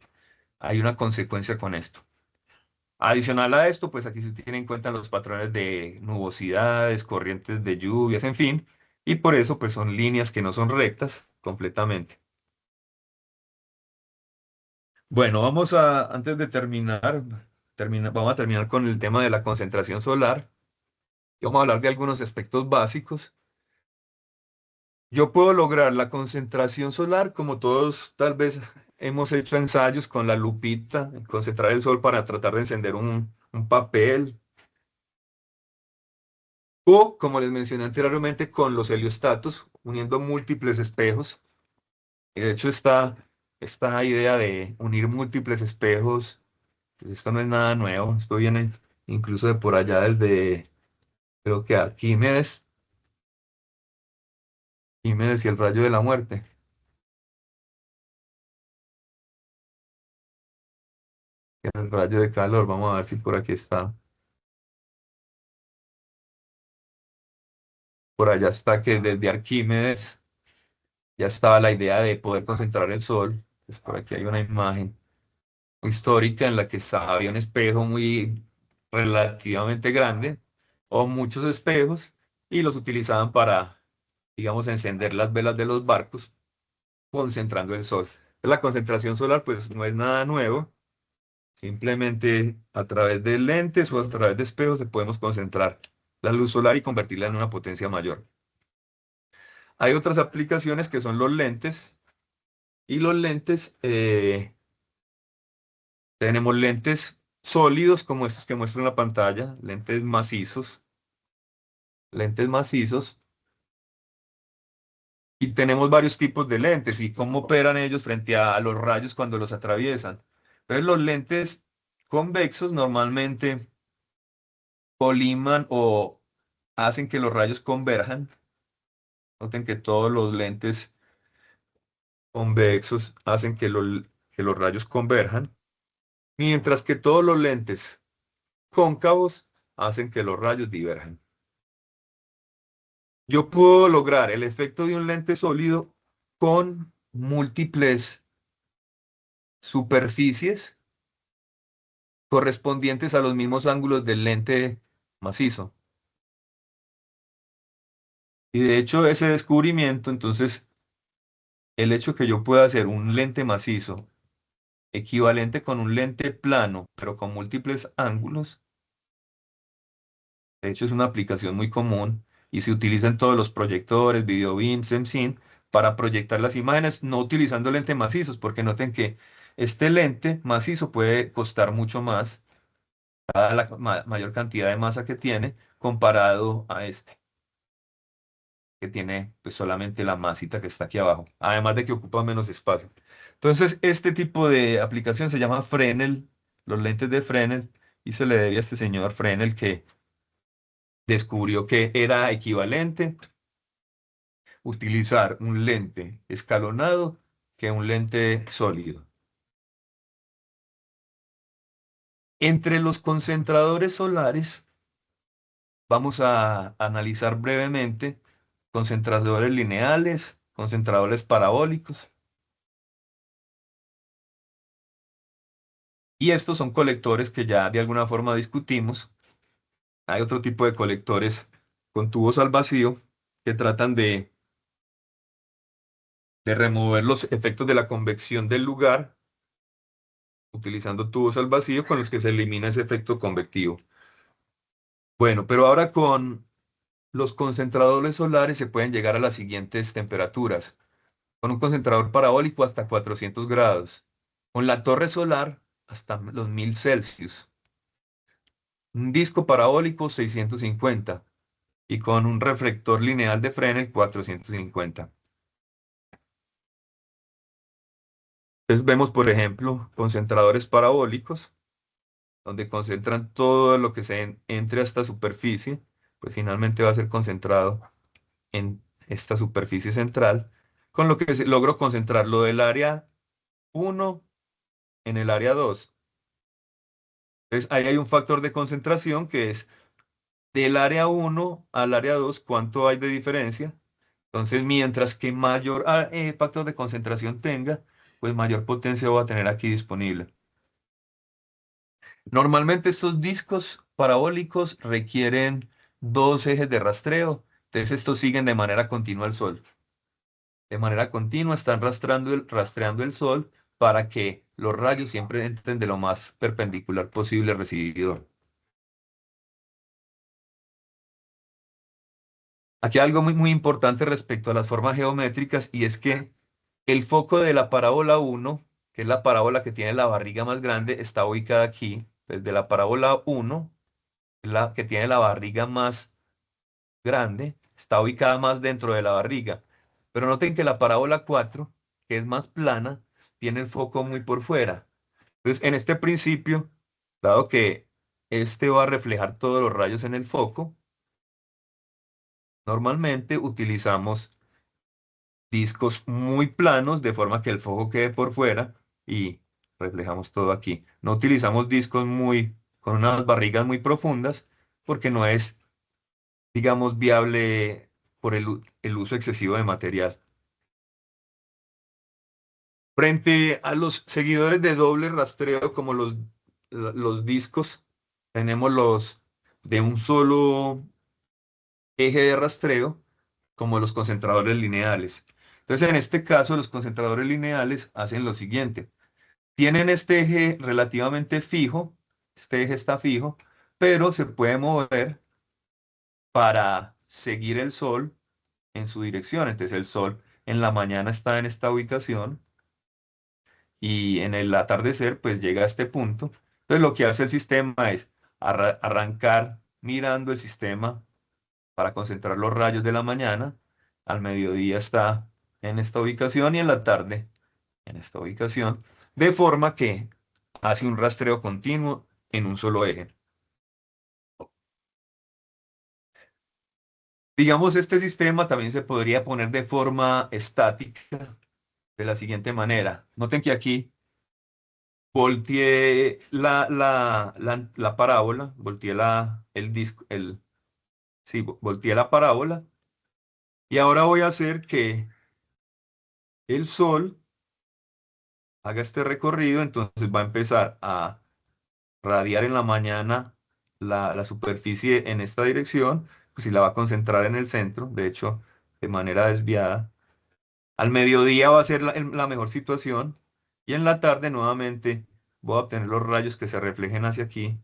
hay una consecuencia con esto. Adicional a esto, pues aquí se tienen en cuenta los patrones de nubosidades, corrientes de lluvias, en fin, y por eso pues son líneas que no son rectas completamente. Bueno, antes de terminar, vamos a terminar con el tema de la concentración solar. Y vamos a hablar de algunos aspectos básicos. Yo puedo lograr la concentración solar, como todos tal vez hemos hecho ensayos con la lupita, concentrar el sol para tratar de encender un papel. O, como les mencioné anteriormente, con los heliostatos, uniendo múltiples espejos. Y de hecho, esta idea de unir múltiples espejos, pues esto no es nada nuevo. Esto viene incluso de por allá desde, creo que Arquímedes y el rayo de la muerte. El rayo de calor, vamos a ver si por aquí está. Por allá está que desde Arquímedes ya estaba la idea de poder concentrar el sol. Pues por aquí hay una imagen histórica en la que había un espejo muy relativamente grande o muchos espejos y los utilizaban para, digamos, encender las velas de los barcos concentrando el sol. La concentración solar pues no es nada nuevo, simplemente a través de lentes o a través de espejos se podemos concentrar la luz solar y convertirla en una potencia mayor. Hay otras aplicaciones que son los lentes y los lentes, tenemos lentes sólidos como estos que muestro en la pantalla, lentes macizos Y tenemos varios tipos de lentes y cómo operan ellos frente a los rayos cuando los atraviesan. Entonces los lentes convexos normalmente coliman o hacen que los rayos converjan. Noten que todos los lentes convexos hacen que los rayos converjan, mientras que todos los lentes cóncavos hacen que los rayos diverjan. Yo puedo lograr el efecto de un lente sólido con múltiples superficies correspondientes a los mismos ángulos del lente macizo. Y de hecho ese descubrimiento, entonces, el hecho que yo pueda hacer un lente macizo equivalente con un lente plano, pero con múltiples ángulos, de hecho es una aplicación muy común y se utiliza en todos los proyectores, video beam, SEMSIN, para proyectar las imágenes, no utilizando lentes macizos, porque noten que este lente macizo puede costar mucho más, dada la mayor cantidad de masa que tiene, comparado a este, que tiene pues solamente la masita que está aquí abajo, además de que ocupa menos espacio. Entonces, este tipo de aplicación se llama Fresnel, los lentes de Fresnel, y se le debe a este señor Fresnel que descubrió que era equivalente utilizar un lente escalonado que un lente sólido. Entre los concentradores solares, vamos a analizar brevemente concentradores lineales, concentradores parabólicos. Y estos son colectores que ya de alguna forma discutimos. Hay otro tipo de colectores con tubos al vacío que tratan de remover los efectos de la convección del lugar utilizando tubos al vacío con los que se elimina ese efecto convectivo. Bueno, pero ahora con los concentradores solares se pueden llegar a las siguientes temperaturas. Con un concentrador parabólico hasta 400 grados. Con la torre solar hasta los 1000 Celsius. Un disco parabólico 650. Y con un reflector lineal de Fresnel 450. Entonces vemos, por ejemplo, concentradores parabólicos, donde concentran todo lo que se entre a esta superficie, pues finalmente va a ser concentrado en esta superficie central, con lo que logro concentrar lo del área 1 en el área 2. Entonces ahí hay un factor de concentración que es del área 1 al área 2, ¿cuánto hay de diferencia? Entonces, mientras que mayor factor de concentración tenga, pues mayor potencia va a tener aquí disponible. Normalmente estos discos parabólicos requieren dos ejes de rastreo, entonces estos siguen de manera continua al Sol. De manera continua están rastreando el Sol para que los rayos siempre entren de lo más perpendicular posible al recibidor. Aquí hay algo muy importante respecto a las formas geométricas y es que el foco de la parábola 1, que es la parábola que tiene la barriga más grande, está ubicada aquí. Desde la parábola 1, la que tiene la barriga más grande, está ubicada más dentro de la barriga. Pero noten que la parábola 4, que es más plana, tiene el foco muy por fuera. Entonces, en este principio, dado que este va a reflejar todos los rayos en el foco, normalmente utilizamos discos muy planos de forma que el foco quede por fuera y reflejamos todo aquí. No utilizamos discos con unas barrigas muy profundas porque no es, digamos, viable por el uso excesivo de material. Frente a los seguidores de doble rastreo como los discos, tenemos los de un solo eje de rastreo como los concentradores lineales. Entonces, en este caso, los concentradores lineales hacen lo siguiente. Tienen este eje relativamente fijo, este eje está fijo, pero se puede mover para seguir el Sol en su dirección. Entonces, el Sol en la mañana está en esta ubicación y en el atardecer, pues llega a este punto. Entonces, lo que hace el sistema es arrancar mirando el sistema para concentrar los rayos de la mañana. Al mediodía está en esta ubicación y en la tarde en esta ubicación, de forma que hace un rastreo continuo en un solo eje. Digamos, este sistema también se podría poner de forma estática de la siguiente manera. Noten que aquí volteé la parábola, volteé el disco, sí, volteé la parábola y ahora voy a hacer que el Sol haga este recorrido, entonces va a empezar a radiar en la mañana la superficie en esta dirección, pues si la va a concentrar en el centro, de hecho, de manera desviada. Al mediodía va a ser la mejor situación y en la tarde nuevamente voy a obtener los rayos que se reflejen hacia aquí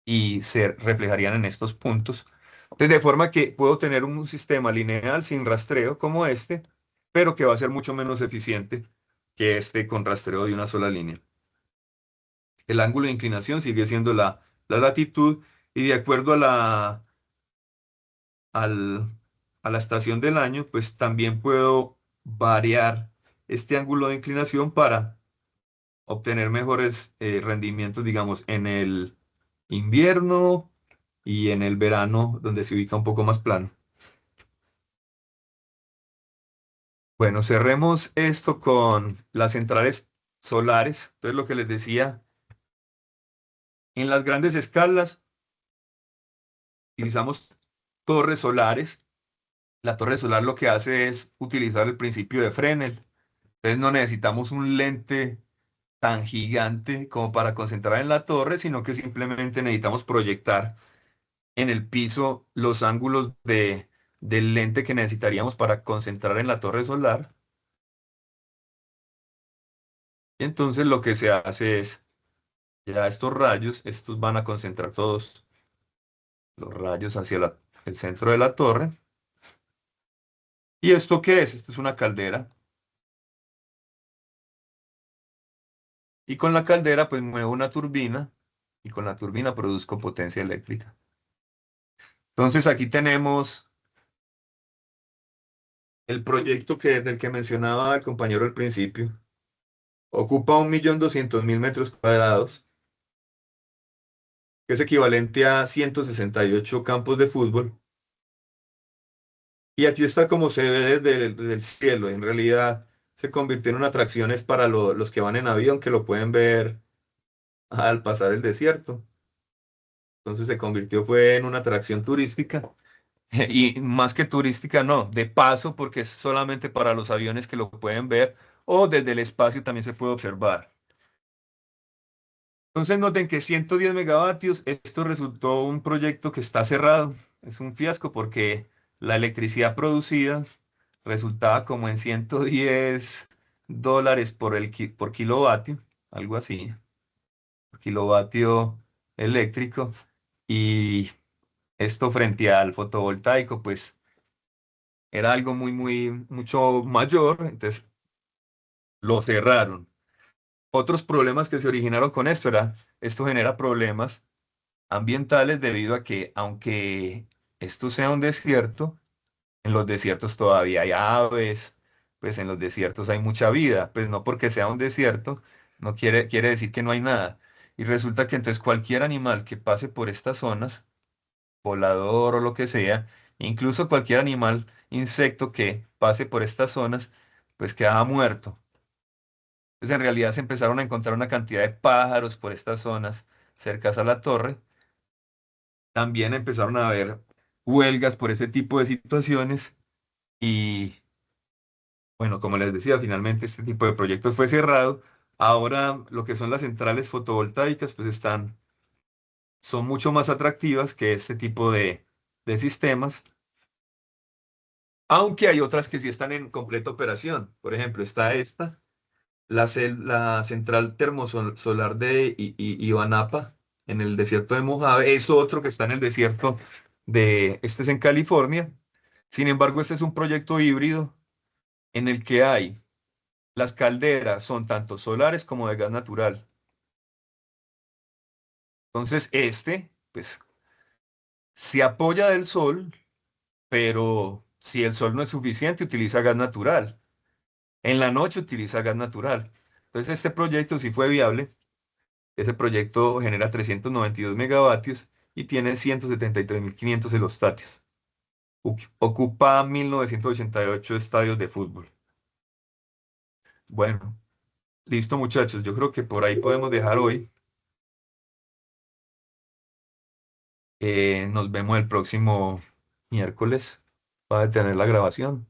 y se reflejarían en estos puntos. Entonces, de forma que puedo tener un sistema lineal sin rastreo como este, pero que va a ser mucho menos eficiente que este con rastreo de una sola línea. El ángulo de inclinación sigue siendo la latitud y de acuerdo al- a la estación del año, pues también puedo variar este ángulo de inclinación para obtener mejores rendimientos, digamos, en el invierno y en el verano, donde se ubica un poco más plano. Bueno, cerremos esto con las centrales solares. Entonces, lo que les decía, en las grandes escalas utilizamos torres solares. La torre solar lo que hace es utilizar el principio de Fresnel. Entonces no necesitamos un lente tan gigante como para concentrar en la torre, sino que simplemente necesitamos proyectar en el piso los ángulos del lente que necesitaríamos para concentrar en la torre solar. Y entonces lo que se hace es, ya estos rayos, estos van a concentrar todos los rayos hacia el centro de la torre. ¿Y esto qué es? Esto es una caldera. Y con la caldera pues muevo una turbina y con la turbina produzco potencia eléctrica. Entonces aquí tenemos el proyecto del que mencionaba el compañero al principio. Ocupa 1.200.000 metros cuadrados, que es equivalente a 168 campos de fútbol. Y aquí está como se ve desde el cielo. En realidad se convirtió en una atracción es para los que van en avión, que lo pueden ver al pasar el desierto. Entonces se convirtió fue en una atracción turística. Y más que turística, no, de paso, porque es solamente para los aviones que lo pueden ver, o desde el espacio también se puede observar. Entonces noten que 110 megavatios, esto resultó un proyecto que está cerrado. Es un fiasco porque la electricidad producida resultaba como en $110 por kilovatio, algo así, por kilovatio eléctrico. Y esto frente al fotovoltaico, pues era algo mucho mayor, entonces lo cerraron. Otros problemas que se originaron con esto esto genera problemas ambientales debido a que aunque esto sea un desierto, en los desiertos todavía hay aves, pues en los desiertos hay mucha vida, pues no porque sea un desierto, no quiere decir que no hay nada. Y resulta que entonces cualquier animal que pase por estas zonas, volador o lo que sea, incluso cualquier animal, insecto que pase por estas zonas, pues quedaba muerto. Entonces en realidad se empezaron a encontrar una cantidad de pájaros por estas zonas cercanas a la torre. También empezaron a haber huelgas por ese tipo de situaciones y bueno, como les decía, finalmente este tipo de proyectos fue cerrado. Ahora lo que son las centrales fotovoltaicas pues son mucho más atractivas que este tipo de sistemas, aunque hay otras que sí están en completa operación. Por ejemplo, está esta, la central termosolar de Ivanapa en el desierto de Mojave, es otro que está en el desierto este es en California. Sin embargo, este es un proyecto híbrido en el que hay las calderas, son tanto solares como de gas natural. Entonces, pues, se apoya del sol, pero Si el sol no es suficiente, utiliza gas natural. En la noche utiliza gas natural. Entonces este proyecto sí fue viable. Ese proyecto genera 392 megavatios y tiene 173.500 helostatios. Ocupa 1988 estadios de fútbol. Bueno, listo muchachos. Yo creo que por ahí podemos dejar hoy. Nos vemos el próximo miércoles. Va a tener la grabación.